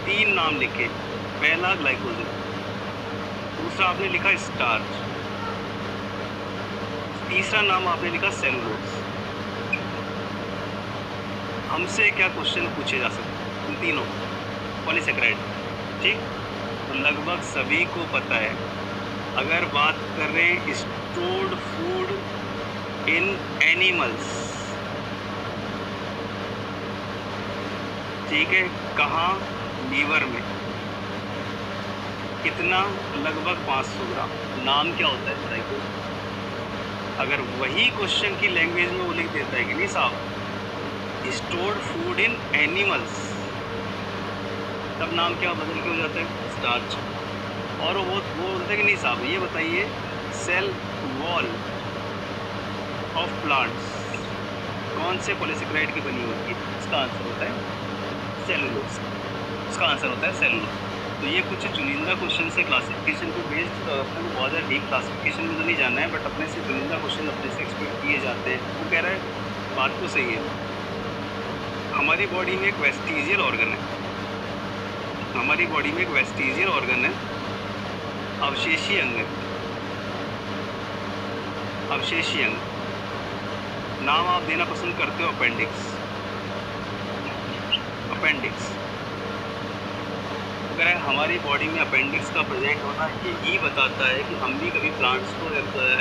3 नाम लिखे, पहला ग्लाइकोजन, दूसरा आपने लिखा स्टार्च, तीसरा नाम आपने लिखा सेलुलोज। हमसे क्या क्वेश्चन पूछे जा सकते हैं इन तीनों पॉलीसेक्राइड, ठीक, तो लगभग सभी को पता है। अगर बात कर रहे हैं स्टोर्ड फूड इन एनिमल्स, ठीक है, कहाँ, लीवर में, कितना, लगभग 500 ग्राम। नाम क्या होता है बताइए। अगर वही क्वेश्चन की लैंग्वेज में वो लिख देता है कि नहीं साहब स्टोर्ड फूड इन एनिमल्स, तब नाम क्या बदल के हो जाता है स्टार्च। और वो बोलते हैं कि नहीं साहब ये बताइए सेल वॉल ऑफ प्लांट्स कौन से पॉलीसेक्राइड की बनी होती है, इसका आंसर होता है सेलुलोज, इसका आंसर होता है सेलुलोज। तो ये कुछ चुनिंदा क्वेश्चन से क्लासिफिकेशन को बेस्ड, अपने को बहुत ज़्यादा डीप क्लासिफिकेशन में तो नहीं जानना है, बट अपने से चुनिंदा क्वेश्चन अपने से एक्सपेक्ट किए जाते हैं। वो कह रहा है बात तो सही है, हमारी बॉडी में एक वेस्टिजियल ऑर्गन है, हमारी बॉडी में एक वेस्टिजियल ऑर्गन है, अवशेषी अंग है, अवशेषी अंग। नाम आप देना पसंद करते हो अपेंडिक्स, अपेंडिक्स। अगर हमारी बॉडी में अपेंडिक्स का प्रेजेंट होना यही बताता है कि हम भी कभी प्लांट्स को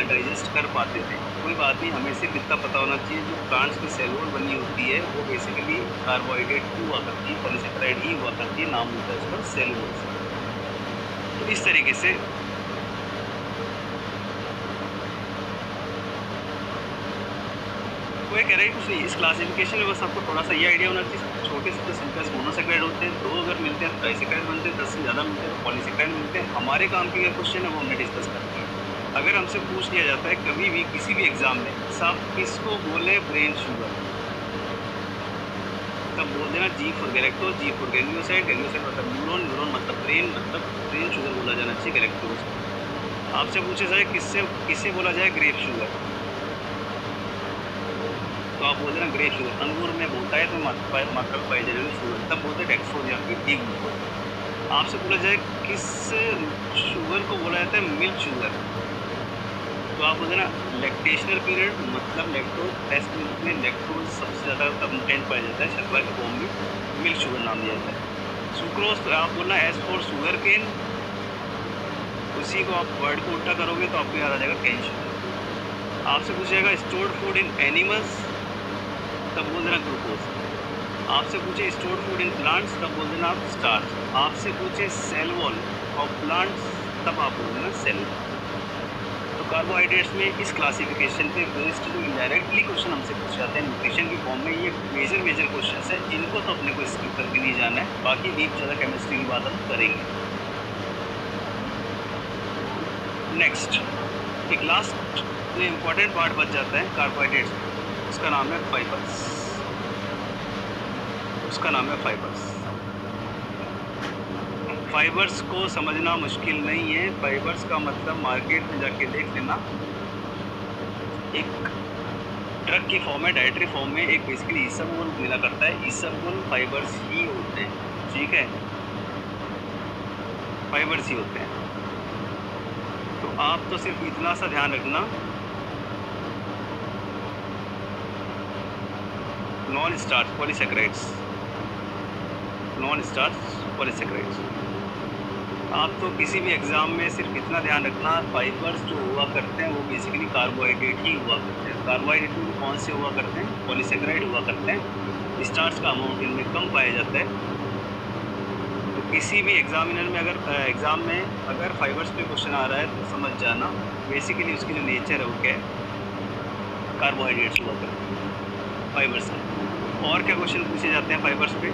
डाइजेस्ट कर पाते थे। कोई बात नहीं, हमें सिर्फ इतना पता होना चाहिए जो प्लांट्स की सेल वॉल बनी होती है वो बेसिकली कार्बोहाइड्रेट ही हुआ करती है, पॉलीसेक्राइड ही हुआ करती है, नाम होता है उसका सेल वॉल। तो इस तरीके से वो ये कह रहे हैं कुछ नहीं, इस क्लासिफिकेशन में बस आपको थोड़ा सा ये आइडिया होना चाहिए। छोटे से तो सिंपल मोनोसेक्राइड होते हैं, 2 अगर मिलते हैं तो ट्राइसेक्राइड बनते हैं, 10 से ज़्यादा मिलते हैं तो पॉलीसेक्राइड मिलते हैं। हमारे काम की जो क्वेश्चन है वो हमने डिस्कस करते हैं। अगर हमसे पूछ लिया जाता है कभी भी किसी भी एग्जाम में साहब किसको बोले ब्रेन शुगर, तब बोल देना G for galactose, G for ganglioside, ganglioside मतलब न्यूरॉन, न्यूरॉन मतलब ब्रेन शुगर बोला जाना चाहिए गैलेक्टोज। आपसे पूछे जाए किससे बोला जाए ग्रेप शुगर, तो आप बोल देना ग्रेप शुगर। अंगूर में बोलता है तो मात्रा पाई जाएगी शुगर, तब बोलते हैं डेक्सट्रोज या फिर डी ग्लूकोज। आपसे बोला जाए किस शुगर को बोला जाता है मिल्क शुगर, तो आप बोल देना लैक्टेशनल पीरियड मतलब लैक्टोज, टेस्ट मिल्क में लैक्टोज सबसे ज़्यादा कंटेंट पाया जाता है, शर्करा के फॉर्म में मिल्क शुगर नाम दिया जाता है। सुक्रोज, तो आप बोलना एज फॉर शुगर केन, उसी को आप वर्ड को उल्टा करोगे तो आपको याद आ जाएगा केन शुगर। आपसे पूछेगा स्टोर्ड फूड इन एनिमल्स, तब बोल देना ग्लूकोज। आपसे पूछे स्टोर्ड फूड इन प्लांट्स, तब बोल देना आप स्टार्च। आपसे पूछे सेल वॉल ऑफ प्लांट्स, तब आप बोल देना सेल। तो कार्बोहाइड्रेट्स में इस क्लासिफिकेशन पे बेस्ड जो इनडायरेक्टली क्वेश्चन हमसे पूछे जाते हैं न्यूट्रिशन की फॉर्म में, ये मेजर क्वेश्चन है, इनको तो अपने को स्किप करके नहीं जाना है। बाकी डीप ज़्यादा केमिस्ट्री की बात हम करेंगे। नेक्स्ट एक लास्ट जो इम्पोर्टेंट पार्ट बच जाता है कार्बोहाइड्रेट्स, उसका नाम है फाइबर्स, उसका नाम है फाइबर्स। फाइबर्स को समझना मुश्किल नहीं है। फाइबर्स का मतलब मार्केट में जाके देख लेना, एक ड्रग की फॉर्म है, डाइटरी फॉर्म में एक बेसिकली इसबगोल मिला करता है, इसबगोल फाइबर्स ही होते हैं, ठीक है, फाइबर्स ही होते हैं। तो आप तो सिर्फ इतना सा ध्यान रखना, non starch polysaccharides non starch polysaccharides. आप तो किसी भी एग्ज़ाम में सिर्फ इतना ध्यान रखना, फाइबर्स जो हुआ करते हैं वो बेसिकली कार्बोहाइड्रेट ही हुआ करते हैं। कार्बोहाइड्रेट में कौन से हुआ करते हैं? पॉलीसेकेराइड हुआ करते हैं। स्टार्च का अमाउंट इनमें कम पाया जाता है। तो किसी भी एग्जामिनर में एग्ज़ाम में अगर फाइबर्स पे क्वेश्चन आ रहा है तो समझ जाना बेसिकली उसकी जो नेचर है वो क्या है, कार्बोहाइड्रेट्स हुआ करते हैं फाइबर्स में। और क्या क्वेश्चन पूछे जाते हैं फाइबर्स पे?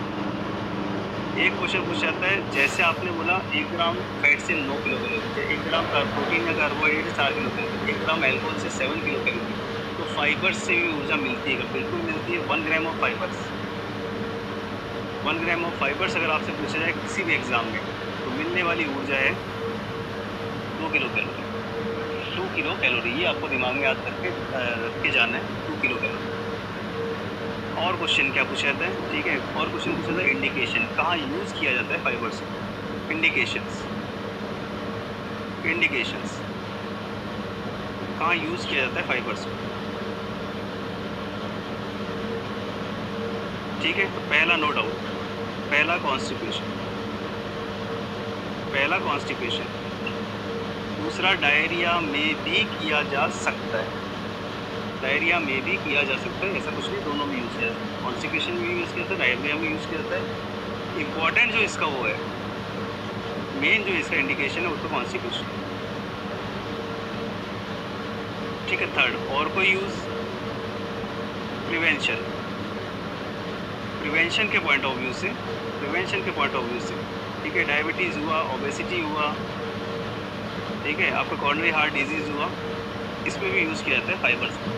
एक क्वेश्चन पूछा जाता है, जैसे आपने बोला 1 ग्राम फैट से 9 किलो कैलोरी, 1 ग्राम प्रोटीन या कार्बोहाइड्रेट से 4 किलो कैलोरी, 1 ग्राम एल्कोहल से 7 किलो कैलोरी। तो फाइबर्स से भी ऊर्जा मिलती है, बिल्कुल मिलती है। 1 gram of fibres, 1 gram of fibres अगर आपसे पूछा जाए किसी भी एग्ज़ाम में तो मिलने वाली ऊर्जा है 2 किलो कैलोरी। 2 किलो कैलोरी, ये आपको दिमाग में याद रख के जाना है, 2 किलो कैलोरी। और क्वेश्चन क्या पूछा जाता है? ठीक है, और क्वेश्चन पूछा जाता है इंडिकेशन, कहाँ यूज़ किया जाता है फाइबर्स? इंडिकेशंस, इंडिकेशंस कहाँ यूज़ किया जाता है फाइबर्स को? ठीक है, तो पहला नो डाउट, पहला कॉन्स्टिपेशन, पहला कॉन्स्टिपेशन। दूसरा डायरिया में भी किया जा सकता है, डायरिया में भी किया जा सकता है, ऐसा कुछ नहीं, दोनों में यूज़ किया जाता है। कॉन्स्टिपेशन में भी यूज़ किया जाता है, डायरिया में यूज़ किया जाता है। इम्पॉर्टेंट जो इसका वो है, मेन जो इसका इंडिकेशन है वो तो कॉन्स्टिपेशन। ठीक है, थर्ड और कोई यूज़? प्रिवेंशन, प्रिवेंशन के पॉइंट ऑफ व्यू से, प्रिवेंशन के पॉइंट ऑफ व्यू से, ठीक है, डायबिटीज़ हुआ, ओबेसिटी हुआ, ठीक है, आपका कॉर्नरी हार्ट डिजीज़ हुआ, इसमें भी यूज़ किया जाता है फाइबर्स को।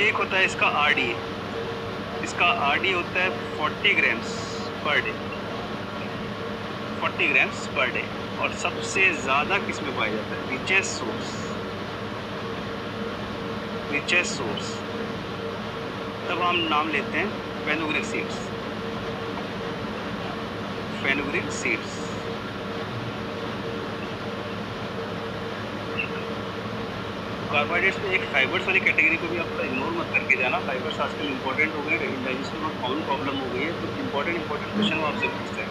एक होता है इसका आरडीए, इसका आरडीए होता है 40 grams per day, 40 grams per day. और सबसे ज़्यादा किस में पाया जाता है? Richest source, richest source. तब हम नाम लेते हैं fenugreek seeds, fenugreek seeds. Carbohydrates में एक फाइबर्स वाली कैटेगरी को भी आप इग्नोर मत करके जाना। फाइबर्स आजकल इंपॉर्टेंट हो गए, डाइजेशन में कॉमन प्रॉब्लम हो गई है, तो इंपॉर्टेंट क्वेश्चन वो आपसे पूछते हैं।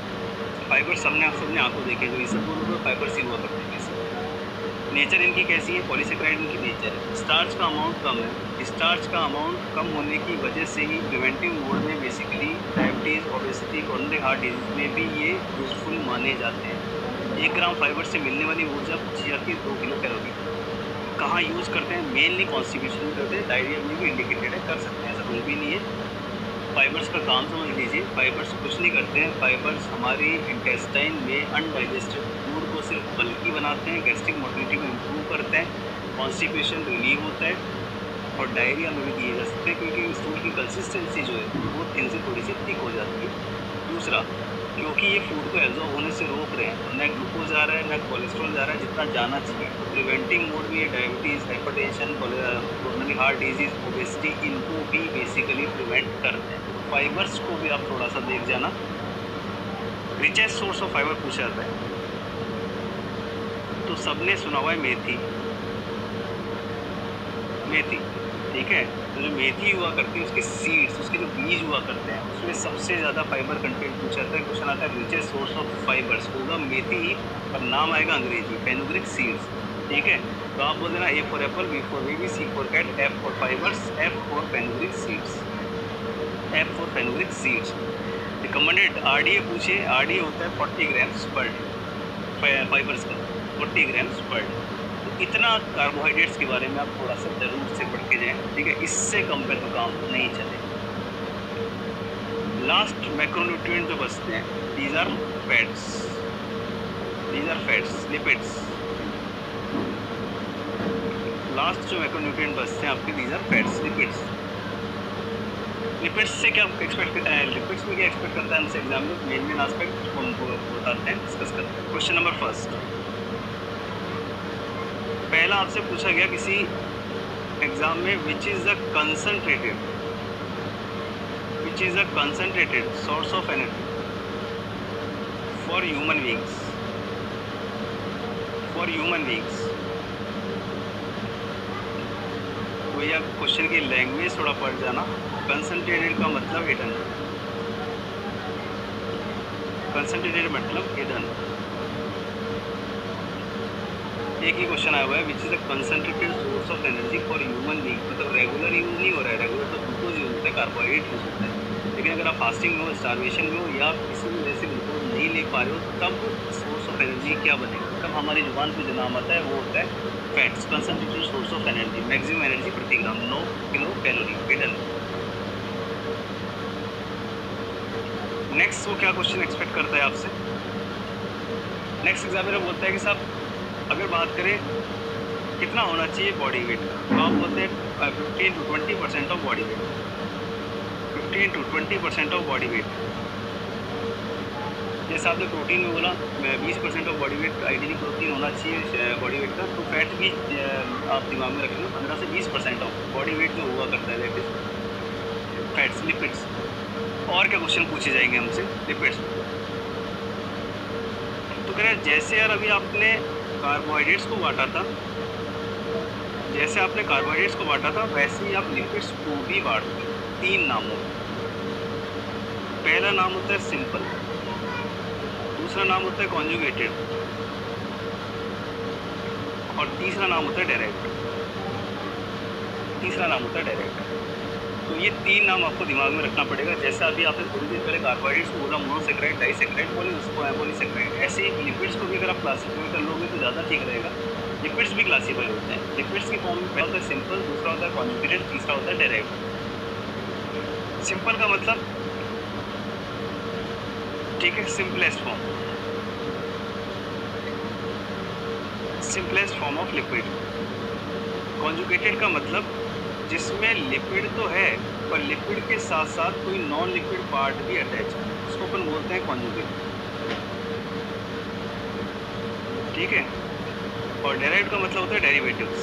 फाइबर्स सबने आंखों देखे, जो ये सब बोलो फाइबर्स ही हुआ करते हैं। नेचर इनकी कैसी है? पॉलीसेकेराइड इनकी नेचर है। स्टार्च का अमाउंट कम है, स्टार्च का अमाउंट कम होने की वजह से ही प्रिवेंटिव मोड में basically diabetes, obesity, coronary heart disease में भी ये यूजफुल माने जाते हैं। 1 ग्राम फाइबर से मिलने वाली ऊर्जा पूछी जाती है 2 किलो कैलोरी। कहाँ यूज़ करते हैं? मेनली कॉन्स्टिपेशन में करते हैं, डायरिया में भी इंडिकेटेड है, कर सकते हैं, ऐसा कुछ भी नहीं है। फाइबर्स का काम समझ लीजिए, फाइबर्स कुछ नहीं करते हैं। फाइबर्स हमारी इंटेस्टाइन में अनडाइजेस्टेड फूड को सिर्फ बल्की बनाते हैं, गैस्ट्रिक मोटिलिटी को इम्प्रूव करते हैं, कॉन्स्टिपेशन रिलीव होता है, और डायरिया में भी दिए जा सकते हैं, क्योंकि स्टूल की कंसिस्टेंसी जो है वो थिन से थोड़ी सी थिक हो जाती है। दूसरा, क्योंकि ये फूड को एब्जॉर्ब होने से रोक रहे हैं, न ग्लूकोज आ रहा है न कोलेस्ट्रॉल जा रहा है जितना जाना चाहिए। तो प्रिवेंटिंग मोड में diabetes, hypertension, coronary heart disease, obesity, इनको भी बेसिकली प्रिवेंट करते हैं। फाइबर्स को भी आप थोड़ा सा देख जाना। रिचेस्ट सोर्स ऑफ फाइबर पूछा जाता है, तो सबने सुना हुआ है मेथी, मेथी, ठीक है। तो जो मेथी हुआ करती है उसके सीड्स, उसके जो बीज हुआ करते हैं, उसमें सबसे ज़्यादा फाइबर कंटेंट पूछा जाता है। क्वेश्चन आता है रिचेस्ट सोर्स ऑफ फाइबर्स, होगा मेथी ही, पर नाम आएगा अंग्रेजी फेनुग्रिक सीड्स, ठीक है। तो आप बोल देना A for apple, B for baby, C for cat, F for fibres, F for fenugreek seeds, F for fenugreek seeds. Recommended RDA पूछे, आरडीए होता है 40 ग्राम्स पर डे, फाइबर्स का 40 ग्राम्स पर डे। तो इतना कार्बोहाइड्रेट्स के बारे में आप थोड़ा सा जरूर से पढ़ के जाएँ, ठीक है। इससे कम पे तो काम नहीं चले। लास्ट मैक्रोन्यूट्रिएंट जो बचते हैं, these are fats, these are fats, lipids. Last जो मैक्रोन्यूट्रिएंट बचते हैं आपके, these are fats, lipids. Lipids से क्या एक्सपेक्ट करते हैं? लिपिड्स में क्या एक्सपेक्ट करता है हमसे एग्जाम में? मेन एस्पेक्ट उनको बताते हैं, डिस्कस करते हैं। क्वेश्चन नंबर फर्स्ट, पहला आपसे पूछा गया किसी एग्जाम में, which is the concentrated, which is the concentrated source of energy for human beings, for human beings. तो यह क्वेश्चन की लैंग्वेज थोड़ा पढ़ जाना। कंसंट्रेटेड का मतलब इटर्नल, कंसंट्रेटेड मतलब हिडन। एक ही क्वेश्चन आया हुआ है, विच is the concentrated source of energy for human being. मतलब रेगुलर यूज नहीं हो रहा है, रेगुलर तो ग्लूकोज यूज होता है, कार्बोहाइड्रेट यूज होता है, लेकिन अगर आप फास्टिंग में हो, स्टारवेशन में हो, या किसी भी वजह से ग्लूकोज नहीं ले पा रहे हो, तब सोर्स ऑफ एनर्जी क्या बनेगा? तब हमारी जुबान पे जो नाम आता है वो होता है fats. Concentrated source of energy, maximum energy प्रति ग्राम 9 किलो कैलोरी हिडन। नेक्स्ट वो क्या क्वेश्चन एक्सपेक्ट करता है आपसे? नेक्स्ट एग्जामिनर बोलता है कि साहब अगर बात करें कितना होना चाहिए बॉडी वेट का, तो आप बोलते हैं 15 to 20% of body weight, 15 to 20% of body weight. जैसे आपने प्रोटीन में बोला 20% of body weight ideally protein होना चाहिए बॉडी वेट का, तो फैट भी आप दिमाग में रखेंगे 15 से 20% ऑफ बॉडी वेट जो हुआ करता है दैट इज फैट्स, लिपिड्स। और क्या क्वेश्चन पूछे जाएंगे हमसे? लिपिड्स। तो कह रहे हैं जैसे यार अभी आपने कार्बोहाइड्रेट्स को बांटा था, जैसे आपने कार्बोहाइड्रेट्स को बांटा था वैसे ही आप लिपिड्स को भी बांट दो 3 नामों। पहला नाम होता है सिंपल, दूसरा नाम होता है कॉन्जुगेटेड, और तीसरा नाम होता है डायरेक्ट। तीसरा नाम होता है डायरेक्ट। तो ये 3 नाम आपको दिमाग में रखना पड़ेगा। जैसे अभी आपने थोड़ी देर पहले कार्बोहाइड्रेट्स को बोला मोनोसेक्राइड, डाइसेक्राइड, पॉलीसेक्राइड, ऐसे ही लिपिड्स को भी अगर आप क्लासीफाई कर लोगे तो ज़्यादा ठीक रहेगा। लिपिड्स भी क्लासीफाई होते हैं। लिपिड्स की फॉर्म में पहला होता है सिंपल, दूसरा होता है कॉन्जुगेटेड, तीसरा होता है डायरेक्ट। सिंपल का मतलब ठीक है simplest form, simplest form of lipid. Conjugated का मतलब जिसमें लिपिड तो है पर लिपिड के साथ साथ कोई नॉन लिपिड पार्ट भी अटैच है, उसको अपन बोलते हैं कॉन्जुगेट। ठीक है। और डेराइव्ड का मतलब होता है डेरिवेटिव्स।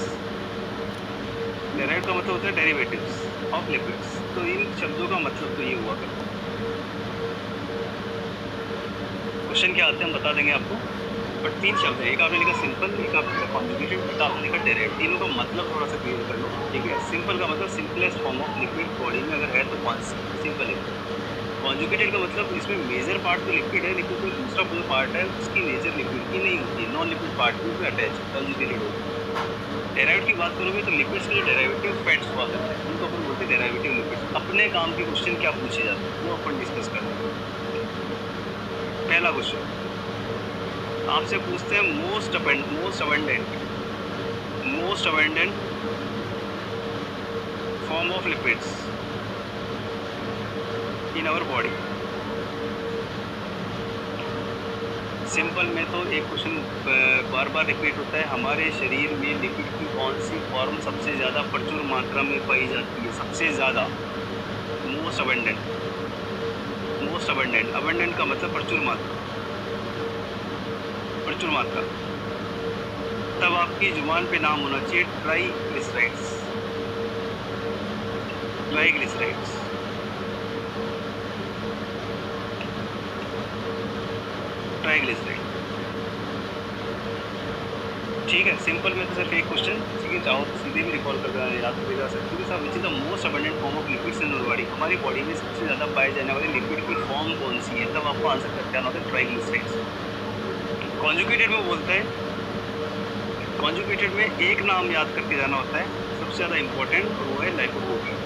डेराइव्ड का मतलब होता है डेरिवेटिव्स ऑफ लिपिड्स। तो इन शब्दों का मतलब तो ये हुआ करता है। क्वेश्चन क्या आते हैं हम बता देंगे आपको, बट 3 शब्द है, एक आपने लिखा सिंपल, एक आपने लिखा कॉन्जुगेटेड, एक आपने लिखा डेराइव्ड। तीनों का मतलब थोड़ा सा क्लियर कर लो। ठीक है। सिंपल का मतलब simplest form of liquid body में अगर है तो सिंपल है। कॉन्जुगेटेड का मतलब इसमें मेजर पार्ट तो लिक्विड है लेकिन कोई दूसरा कोई पार्ट है उसकी मेजर लिक्विड की नहीं होती, नॉन लिक्विड पार्ट भी उसमें अटैच कॉन्जुगेटेड होता है। डेराइव्ड की बात करोगे तो लिक्विड्स के जो डेराइवेटिव फैट्स हुआ करते हैं उनको अपन बोलते हैं डेराइवेटिव लिक्विड्स। अपने काम के क्वेश्चन क्या पूछे जाते हैं वो अपन डिस्कस करते हैं। पहला क्वेश्चन आपसे पूछते हैं most abundant form of lipids in our body. Simple में तो एक क्वेश्चन बार बार रिपीट होता है, हमारे शरीर में लिपिड की कौन सी फॉर्म सबसे ज़्यादा प्रचुर मात्रा में पाई जाती है? सबसे ज़्यादा मोस्ट अबंडेंट। अबंडेंट का मतलब प्रचुर मात्रा, प्रचुर मात्रा। तब आपकी जुबान पे नाम होना चाहिए ट्राइग्लिसराइड्स। ट्राइग्लिसराइड्स। ट्राइग्लिसराइड। ठीक है। सिंपल में तो सिर्फ एक क्वेश्चन, ठीक है, चाहो तो सीधे भी रिकॉल कर याद भी जा सकते हैं। Which is the most abundant form of lipids in our body. हमारी बॉडी में सबसे ज़्यादा पाए जाने वाले लिपिड की फॉर्म कौन सी है? तब आपको आंसर करके आना होता है ट्राइग्लिसराइड्स। कॉन्जुगेटेड में बोलता है, कॉन्जुगेटेड में एक नाम याद करके जाना होता है सबसे ज़्यादा इंपॉर्टेंट, और वो है लाइपोप्रोटीन।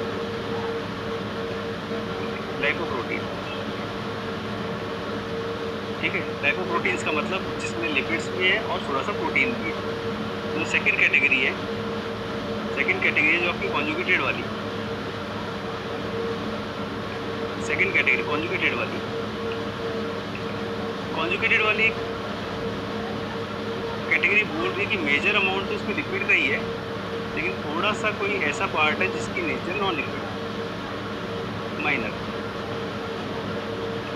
लाइपोप्रोटीन। ठीक है। लाइपोप्रोटीन्स का मतलब जिसमें लिपिड्स भी है और थोड़ा सा प्रोटीन भी है। तो सेकंड कैटेगरी है, सेकंड कैटेगरी है जो आपकी कॉन्जुगेटेड वाली, सेकंड कैटेगरी कॉन्जुगेटेड वाली। कॉन्जुगेटेड वाली कैटेगरी बोल रही है कि मेजर अमाउंट तो उसमें लिक्विड का ही है लेकिन थोड़ा सा कोई ऐसा पार्ट है जिसकी nature non liquid, minor.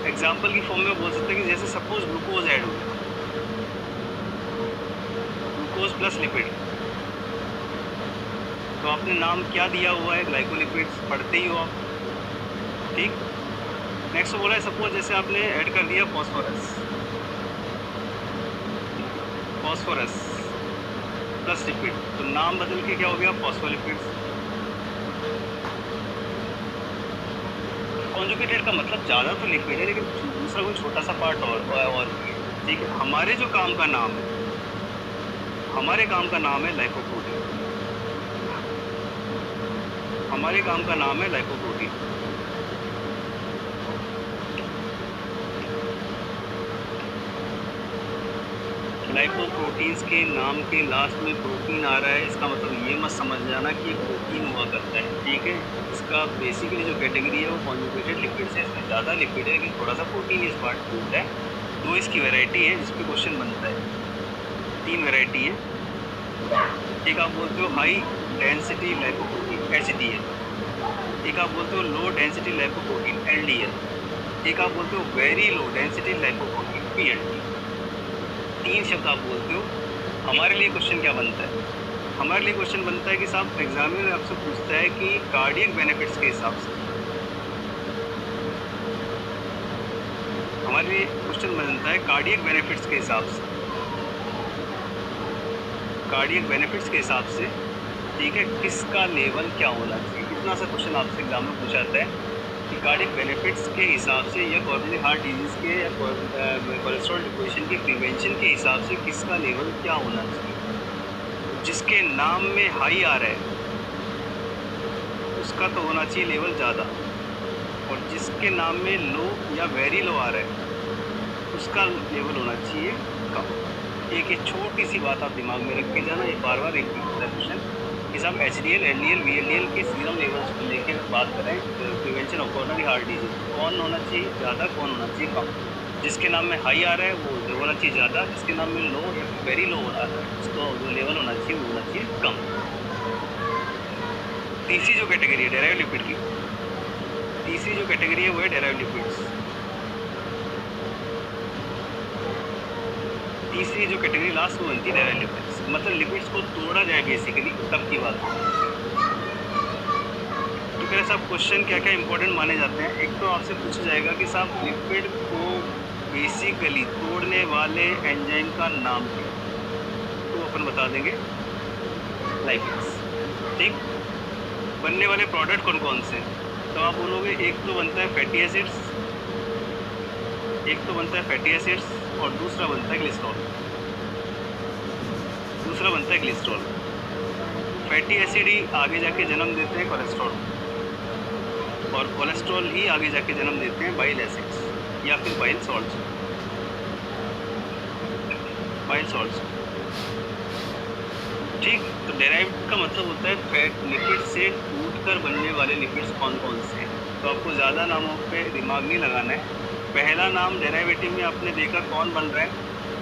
Example की फॉर्म में बोल सकते हैं कि जैसे सपोज ग्लूकोज ऐड हो गया, ग्लूकोज प्लस लिपिड, तो आपने नाम क्या दिया हुआ है? ग्लाइकोलिपिड्स। पढ़ते ही हो आप। ठीक। नेक्स्ट बोला है सपोज जैसे आपने ऐड कर दिया फॉस्फोरस, फॉस्फोरस प्लस लिपिड, तो नाम बदल के क्या हो गया? फॉस्फोलिपिड्स। कॉन्जुगेटेड का मतलब ज़्यादा तो लिक्विड है लेकिन दूसरा कोई छोटा सा पार्ट और ठीक है। हमारे जो काम का नाम है, हमारे काम का नाम है लाइपोप्रोटीन, हमारे काम का नाम है लाइपोप्रोटीन। लाइपोप्रोटीन्स के नाम के लास्ट में प्रोटीन आ रहा है, इसका मतलब ये मत समझ जाना कि ये प्रोटीन हुआ करता है, ठीक है। इसका बेसिकली जो कैटेगरी है वो कॉन्जुगेटेड लिपिड है, इसमें ज़्यादा लिपिड है लेकिन थोड़ा सा प्रोटीन इस पार्ट में होता है। दो इसकी वैरायटी है जिस पे क्वेश्चन बनता है, 3 वैरायटी है। एक आप बोलते हो हाई डेंसिटी लाइपोप्रोटीन HDL, एक आप बोलते हो लो डेंसिटी लाइपोप्रोटीन LDL, एक आप बोलते हो very low density lipoprotein PLD। 3 शब्द आप बोलते हो। हमारे लिए क्वेश्चन क्या बनता है? हमारे लिए क्वेश्चन बनता है कि साहब एग्जामिनर आपसे पूछता है कि कार्डियक बेनिफिट्स के हिसाब से, हमारे लिए क्वेश्चन बनता है कार्डियक बेनिफिट्स के हिसाब से, कार्डियक बेनिफिट्स के हिसाब से, ठीक है, किसका लेवल क्या होना चाहिए। इतना सा क्वेश्चन आपसे एग्जाम में पूछा जाता है कि कार्डियक बेनिफिट्स के हिसाब से या कोरोनरी हार्ट डिजीज़ के या कोलेस्ट्रॉल डिपोजिशन के प्रिवेंशन के हिसाब से किसका लेवल क्या होना चाहिए। जिसके नाम में हाई आ रहा है उसका तो होना चाहिए लेवल ज़्यादा, और जिसके नाम में लो या वेरी लो आ रहा है उसका लेवल होना चाहिए कम। एक छोटी सी बात आप दिमाग में रख के जाना, ये बार बार रिपीट होता है क्वेश्चन कि साहब HDL, LDL, VLDL के सीरम लेवल्स को लेकर बात करें prevention of coronary heart disease, कौन होना चाहिए ज़्यादा, कौन होना चाहिए कम। जिसके नाम में हाई आ रहा है वो होना चाहिए ज़्यादा, जिसके नाम में लो या वेरी लो हो रहा है उसको जो लेवल होना चाहिए वो होना चाहिए कम। तीसरी जो कैटेगरी है डेराइव लिपिड की, तीसरी जो कैटेगरी है वो है डेराइव लिपिड्स। तीसरी जो कैटेगरी लास्ट वो बनती है डेराइव लिपिड्स, मतलब लिपिड्स को तोड़ा जाए बेसिकली तब की बात। तो कह रहे साहब क्वेश्चन क्या क्या इंपॉर्टेंट माने जाते हैं। एक तो आपसे पूछा जाएगा कि साहब लिपिड को बेसिकली तोड़ने वाले एंजाइम का नाम क्या, तो अपन बता देंगे लाइपेज, ठीक। बनने वाले प्रोडक्ट कौन कौन से, तो आप बोलोगे एक तो बनता है फैटी एसिड्स, एक तो बनता है फैटी एसिड्स और दूसरा बनता है ग्लिसरॉल, दूसरा बनता है ग्लिसरॉल। फैटी एसिड ही आगे जाके जन्म देते हैं कोलेस्ट्रॉल, और कोलेस्ट्रॉल ही आगे जाके जन्म देते हैं बाइल एसिड्स या फिर बाइल सॉल्ट्स, बाइल सॉल्ट्स, ठीक। तो डेराइव्ड का मतलब होता है फैट लिपिड से टूटकर बनने वाले लिपिड्स कौन कौन से हैं। तो आपको ज़्यादा नामों पे दिमाग नहीं लगाना है। पहला नाम डेराइवेटिव में आपने देखा कौन बन रहा है,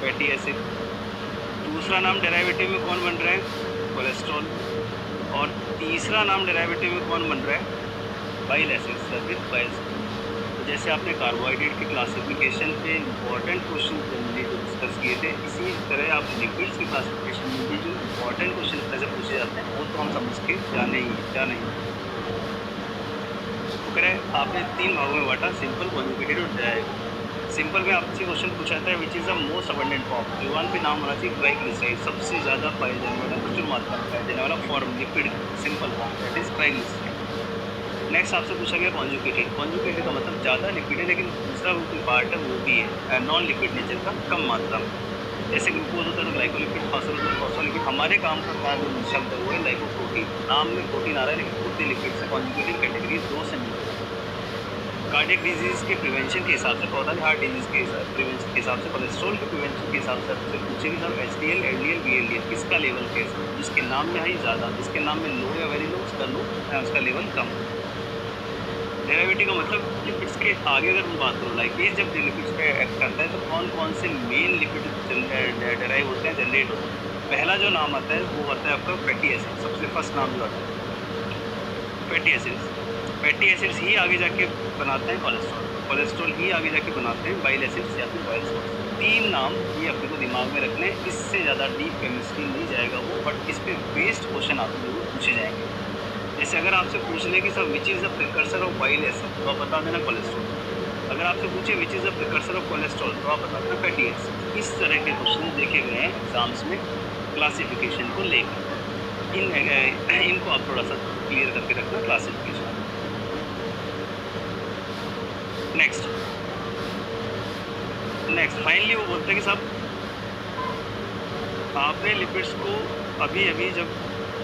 फैटी एसिड। दूसरा नाम डेराइवेटिव में कौन बन रहा है, कोलेस्ट्रॉल। और तीसरा नाम डेराइवेटिव में कौन बन रहा है, बाइल एसिड्स या फिर बाइल। तो जैसे आपने कार्बोहाइड्रेट की क्लासिफिकेशन पे इंपॉर्टेंट क्वेश्चन जनरली जो डिस्कस किए थे, इसी तरह आप लिपिड्स की क्लासिफिकेशन में भी जो इंपॉर्टेंट क्वेश्चन ऐसे पूछे जाते हैं वो तो हम समझ के जाने ही जाने ही। तो करें आपने 3 भागों में बांटा, सिंपल, कॉन्जुगेटेड और डेराइव्ड। सिंपल में आपसे क्वेश्चन पूछा जाता है which is the most abundant form, जुबान पे नाम होना चाहिए ट्राइग्लिसराइड, सबसे ज़्यादा पाए जाने वाला, प्रचुर मात्रा में पाया जाने वाला form lipid simple form that is triglyceride. Next आपसे पूछा गया कॉन्जुगेटेड। कॉन्जुगेटेड का मतलब ज़्यादा लिपिड है लेकिन दूसरा कोई पार्ट है वो भी है नॉन लिपिड नेचर का, कम मात्रा में। जैसे ग्लूकोज होता है तो ग्लाइकोलिपिड, फॉस्फोलिपिड। हमारे काम का जो शब्द है वो है लाइकोप्रोटीन। नाम में प्रोटीन आ रहा है लेकिन पूरे लिपिड से कॉन्जुगेटेड कैटेगरी 2 से मिलती है। कार्डियक डिजीज़ के प्रिवेंशन के हिसाब से, कोरोनरी हार्ट डिजीज़ के प्रिवेंशन के हिसाब से, कोलेस्ट्रॉल के प्रिवेंशन के हिसाब से आपसे पूछेगी सर HDL, LDL, VLDL किसका लेवल कैसा, जिसके नाम में हाई ज़्यादा, जिसके नाम में लो या वेरी लो उसका लो, उसका लेवल कम। डेराइवेटिव का मतलब लिपिड्स के आगे अगर हम बात करो, लाइपेज जब लिपिड्स पे एक्ट करता है तो कौन कौन से मेन लिपिड डेराइव होते हैं, जनरेट होते हैं। पहला जो नाम आता है वो आता है आपका फैटी एसिड, सबसे फर्स्ट नाम जो आता है फैटी एसिड्स। फैटी एसिड्स ही आगे जाके बनाते हैं कोलेस्ट्रॉल, कोलेस्ट्रॉल ही आगे जाके बनाते हैं बाइल एसिड्स या फिर बाइल सॉल्ट्स। 3 नाम ये अपने को दिमाग में रखने, इससे ज़्यादा डीप केमिस्ट्री नहीं जाएगा वो, बट इस पर बेस्ड क्वेश्चन आपको जरूर पूछे जाएंगे। जैसे अगर आपसे पूछ ले कि sir which is the precursor of bile acid, तो आप बता देना कोलेस्ट्रॉल। अगर आपसे पूछे which is the precursor of cholesterol, तो आप बता देना फैटी एसिड। इस तरह के क्वेश्चन देखे गए हैं एग्जाम्स में क्लासिफिकेशन को लेकर। इनको आप थोड़ा सा क्लियर करके रखना क्लासिफिकेशन। नेक्स्ट नेक्स्ट फाइनली वो बोलते हैं कि साहब आपने लिपिड्स को अभी अभी जब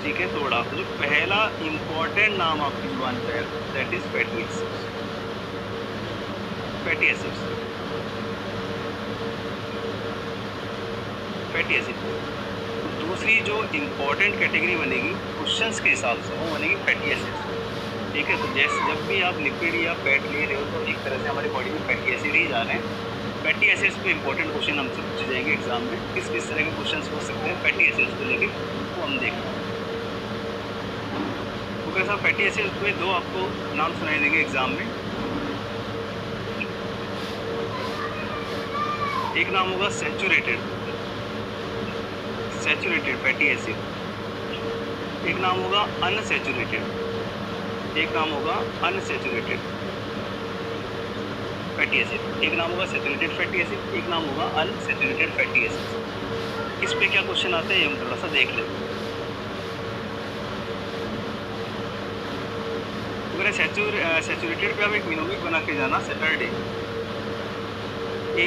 ठीक है तोड़ा तो जो पहला इम्पोर्टेंट नाम आपकी जुबान पे है that is fatty acids. Fatty acids, fatty acid. दूसरी जो इम्पोर्टेंट कैटेगरी बनेगी क्वेश्चंस के हिसाब से वो बनेगी फैटी एसिड्स। ठीक है, तो जैसे जब भी आप लिपिड या फैट ले रहे हो तो एक तरह से हमारी बॉडी में फैटी एसिड ही जा रहे हैं। फैटी एसिड्स पे इंपॉर्टेंट क्वेश्चन हमसे पूछे जाएंगे एग्जाम में, किस किस तरह के क्वेश्चन हो सकते हैं फैटी एसिड्स को लेके वो हम देखेंगे। तो कैसा फैटी एसिड्स पे दो आपको नाम सुनाई देंगे एग्जाम में। एक नाम होगा सैचुरेटेड फैटी एसिड, एक नाम होगा अनसैचुरेटेड, एक नाम होगा अनसैचुरेटेड फैटी एसिड, एक नाम होगा सैचुरेटेड फैटी एसिड, एक नाम होगा अनसैचुरेटेड फैटी एसिड। इस पे क्या क्वेश्चन आते हैं हम थोड़ा सा देख लेते हैं। अगर सैचुरेटेड पे आप एक मिनोमिक बना के जाना सैटरडे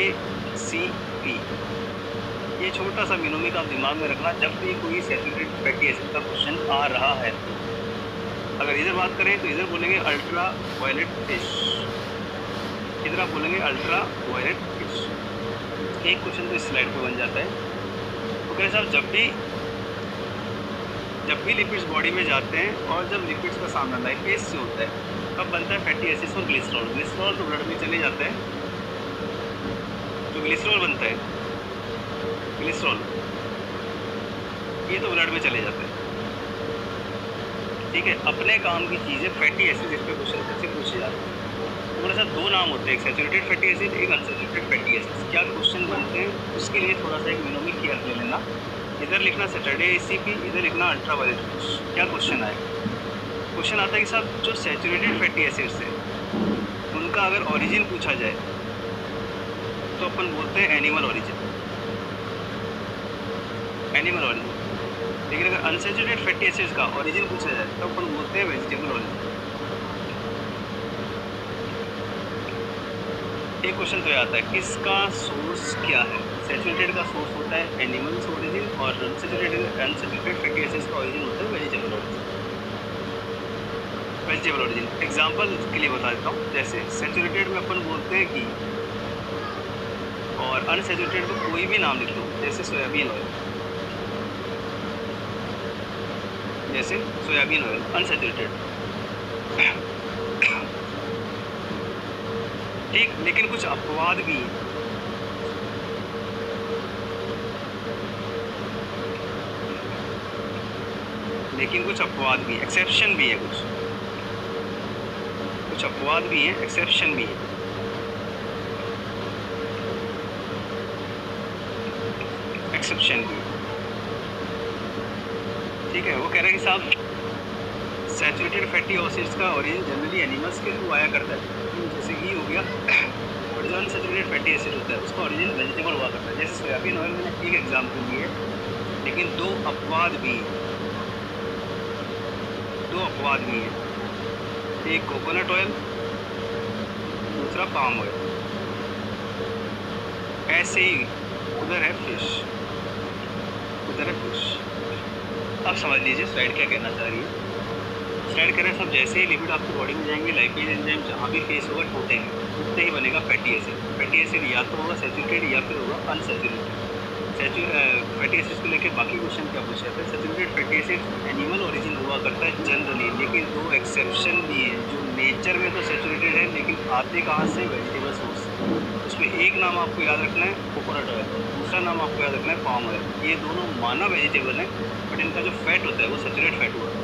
ACP, ये छोटा सा मिनोमिक आप दिमाग में रखना जब भी कोई सैचुरेटेड फैटी एसिड का क्वेश्चन आ रहा है। अगर इधर बात करें तो इधर बोलेंगे अल्ट्रा वायलेट फिश, इधर आप बोलेंगे अल्ट्रा वायलेट फिश। एक क्वेश्चन तो इस स्लाइड पे बन जाता है। तो कह साहब जब भी लिपिड्स बॉडी में जाते हैं और जब लिपिड्स का सामना लाइपेज से होता है तब बनता है फैटी एसिड्स और ग्लिसरॉल। ग्लिसरॉल तो ब्लड में चले जाता है, जो ग्लिसरॉल बनता है ग्लिसरॉल ये तो ब्लड में चले जाते हैं। ठीक है, अपने काम की चीज़ है फैटी एसिड, इस पर क्वेश्चन कैसे पूछे जाते हैं। हमारे साथ दो नाम होते हैं, एक सैचुरेटेड फैटी एसिड, एक अनसैचुरेटेड फैटी एसिड। क्या क्वेश्चन बनते हैं उसके लिए थोड़ा सा एक मिनोमिक की अर्थ ले लेना। इधर लिखना सैटरडे ACP, इधर लिखना अल्ट्रा वायलेट फिश। क्या क्वेश्चन आएगा? क्वेश्चन आता है कि साहब जो सैचुरेटेड फैटी एसिड्स है उनका अगर ओरिजिन पूछा जाए तो अपन बोलते हैं एनिमल ओरिजिन, एनिमल ओरिजिन। लेकिन अगर अनसैचुरेटेड फैटी एसिड्स का ओरिजिन पूछा जाए तो अपन बोलते हैं वेजिटेबल ओरिजिन। एक क्वेश्चन तो आता है किसका सोर्स क्या है। सैचुरेटेड का सोर्स होता है एनिमल्स ओरिजिन और अनसैचुरेटेड फैटी एसिड्स का ओरिजिन होता है vegetable origin. Vegetable origin example के लिए बता देता हूँ। जैसे सैचुरेटेड में अपन बोलते हैं घी और अनसैचुरेटेड में कोई भी नाम लिख लो, जैसे सोयाबीन ऑयल, जैसे सोयाबीन ऑयल अनसैचुरेटेड। ठीक, लेकिन कुछ अपवाद भी हैं। लेकिन कुछ अपवाद भी, एक्सेप्शन भी है, कुछ अपवाद भी हैं, एक्सेप्शन भी है। एक्सेप्शन भी, ठीक है। वो कह रहे हैं कि साहब सैचुरेटेड फैटी एसिड्स का ओरिजिन जनरली एनिमल्स के थ्रू आया करता है, जैसे घी हो गया, और जो अनसैचुरेटेड फैटी एसिड होता है उसका ओरिजिन वेजिटेबल हुआ करता है, जैसे सोयाबीन ऑयल मैंने एक एग्जाम्पल दिए। लेकिन दो अपवाद भी हैं, एक कोकोनट ऑयल, दूसरा पाम ऑयल। ऐसे ही उधर है फिश। अब समझ लीजिए स्लाइड क्या कहना चाह रही है। स्लाइड कह रहे हैं सब जैसे ही लिपिड आपकी बॉडी में जाएंगे लाइपेज एंजाइम जहाँ भी फेस होगा टूटेंगे ही बनेगा फैटी एसिड। फैटी एसिड या तो होगा सैचुरेटेड या फिर होगा अनसैचुरेटेड। फैटी एसिड्स को लेकर बाकी क्वेश्चन क्या पूछे जाते हैं। Saturated fatty acid animal origin हुआ करता है जनरली, लेकिन दो एक्सेप्शन भी हैं जो नेचर में तो सैचुरेटेड है लेकिन आते कहाँ से, वेजिटेबल सोर्स से। उसमें एक नाम आपको याद रखना है कोकोनट ऑयल, दूसरा नाम आपको याद रखना है पाम ऑयल। ये दोनों माना वेजिटेबल है बट इनका जो फैट होता है वो सैचुरेटेड फैट हुआ है।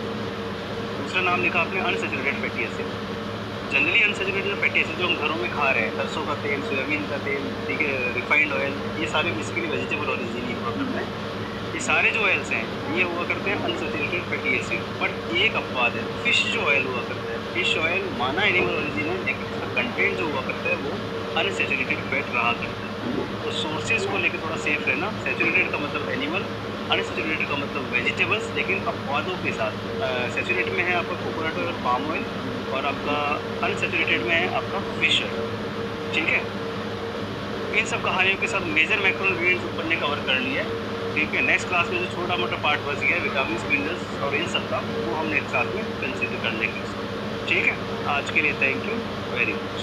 दूसरा नाम लिखा आपने unsaturated fatty acid. Generally unsaturated fatty acid जो हम घरों में खा रहे हैं, सरसों का तेल, सोयाबीन का तेल, ठीक है, रिफाइंड ऑयल, ये सारे बेसिकली वेजिटेबल ओरिजिन ही हुआ करते हैं। ये सारे जो ऑयल्स हैं ये हुआ करते हैं अनसैचुरेटेड फैटी एसिड। बट एक अपवाद है, फिश जो ऑयल हुआ करता है, फिश ऑयल माना एनिमल ओरिजिन है लेकिन इसका कंटेंट जो हुआ करता है वो अनसैचुरेटेड फैट रहा करता है। तो सोर्सेज को लेकर थोड़ा सेफ रहना। सैचुरेटेड का मतलब एनिमल, अनसैचुरेटेड का मतलब वेजिटेबल्स, लेकिन अपवादों के साथ। सैचुरेटेड में है आपका कोकोनट ऑयल और पाम ऑयल और आपका अनसैचुरेटेड में है आपका फिश ऑयल। ठीक है, इन सब कहानियों के साथ मेजर मैक्रोन्यूट्रिएंट्स ऊपर ने कवर कर लिया है। ठीक है, नेक्स्ट क्लास में जो छोटा मोटा पार्ट बच गया विटामिन मिनरल्स और इन सब का, वो हम नेक्स्ट क्लास में कंसिडर कर लेंगे। ठीक है, आज के लिए थैंक यू वेरी मच।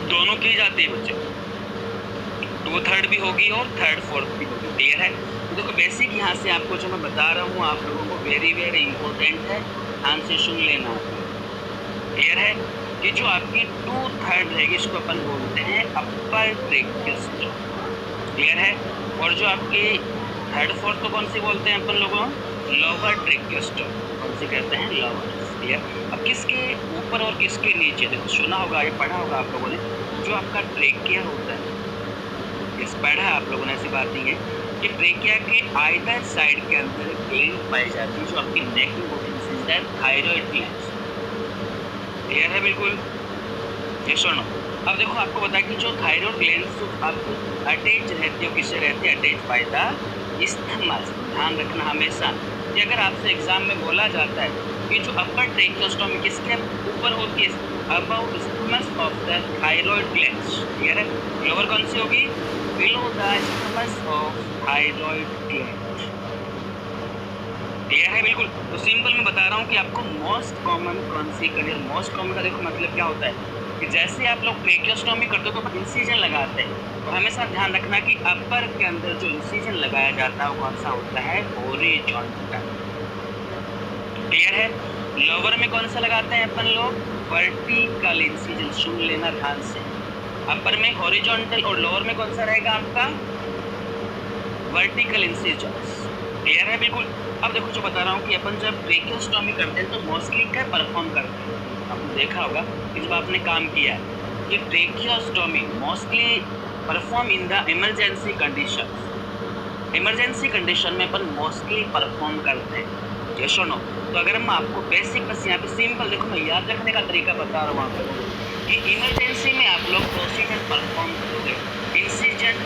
दोनों की जाती है बच्चे, 2/3 भी होगी और 3/4 भी होगी। क्लियर है? तो देखो बेसिक यहाँ से आपको जो मैं बता रहा हूँ आप लोगों को वेरी वेरी इंपॉर्टेंट है, ध्यान से सुन लेना। क्लियर है कि जो आपकी 2/3 रहेगी इसको अपन बोलते हैं अपर ट्रेकियस्टम। क्लियर है? और जो आपकी 3/4 को कौन सी बोलते हैं अपन लोगों? लोअर ट्रेकियस्टम। कौन सी कहते हैं? लोअर। क्लियर? अब किसके ऊपर और किसके नीचे, देखो सुना होगा, ये पढ़ा होगा आप लोगों ने, जो आपका ट्रेकिया होता है, इस पढ़ा है आप लोगों ने, ऐसी बात नहीं है कि ट्रेकिया के आइदर साइड के अंदर ग्लैंड पाई जाती है जो आपकी नेक में होती है, थायराइड ग्लैंड। क्लियर है? बिल्कुल। ये सुनो, अब देखो आपको बताया कि जो थायराइड ग्लैंड आपको अटैच रहती है, किससे रहती है? Attach by the isthmus. ध्यान रखना हमेशा कि अगर आपसे एग्जाम में बोला जाता है कि जो अपर ट्रेकियोस्टोम किसके ऊपर होती है? Above isthmus of the thyroid glands. Clear है? लोअर कौन सी होगी? Below the isthmus of thyroid gland. Clear है? बिल्कुल। तो सिंपल मैं बता रहा हूँ कि आपको मोस्ट कॉमन कौन सी करियर, मोस्ट कॉमन का देखो मतलब क्या होता है कि जैसे आप लोग ट्रेकियोस्टोमी करते हो तो इंसिजन लगाते हैं, और हमेशा ध्यान रखना कि अपर के अंदर जो इंसिजन लगाया जाता है वो कौन सा होता है? हॉरिजॉन्टल। क्लियर है? लोअर में कौन सा लगाते हैं अपन लोग? Vertical incision. सुन लेना ध्यान से, अपर में हॉरिजॉन्टल और लोअर में कौन सा रहेगा आपका? Vertical incision. क्लियर है? बिल्कुल। अब देखो जो बता रहा हूँ कि अपन जब ट्रेकियोस्टोमी करते हैं तो मोस्टली क्या परफॉर्म करते हैं? आपने देखा होगा कि जब आपने काम किया है कि tracheostomy mostly perform in the emergency condition. Emergency condition में अपन मोस्टली परफॉर्म करते हैं। ये सुनो, तो अगर हम आपको बेसिक बस यहाँ पे सिंपल देखो मैं याद रखने का तरीका बता रहा हूँ आप लोगों को कि इमरजेंसी में आप लोग प्रोसीजर परफॉर्म करोगे, इंसिजन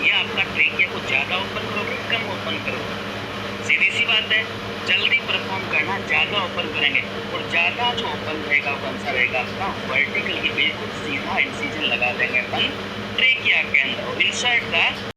या आपका ट्रेकिया को ज़्यादा ओपन करोगे, कम ओपन करोगे। सीधी सी बात है, जल्दी परफॉर्म करना, ज़्यादा ओपन करेंगे, और ज़्यादा जो ओपन रहेगा कौन सा रहेगा आपका? वर्टिकल की बिल्कुल सीधा इंसिजन लगा देंगे अपन ट्रेकिया के अंदर, इंसर्ट द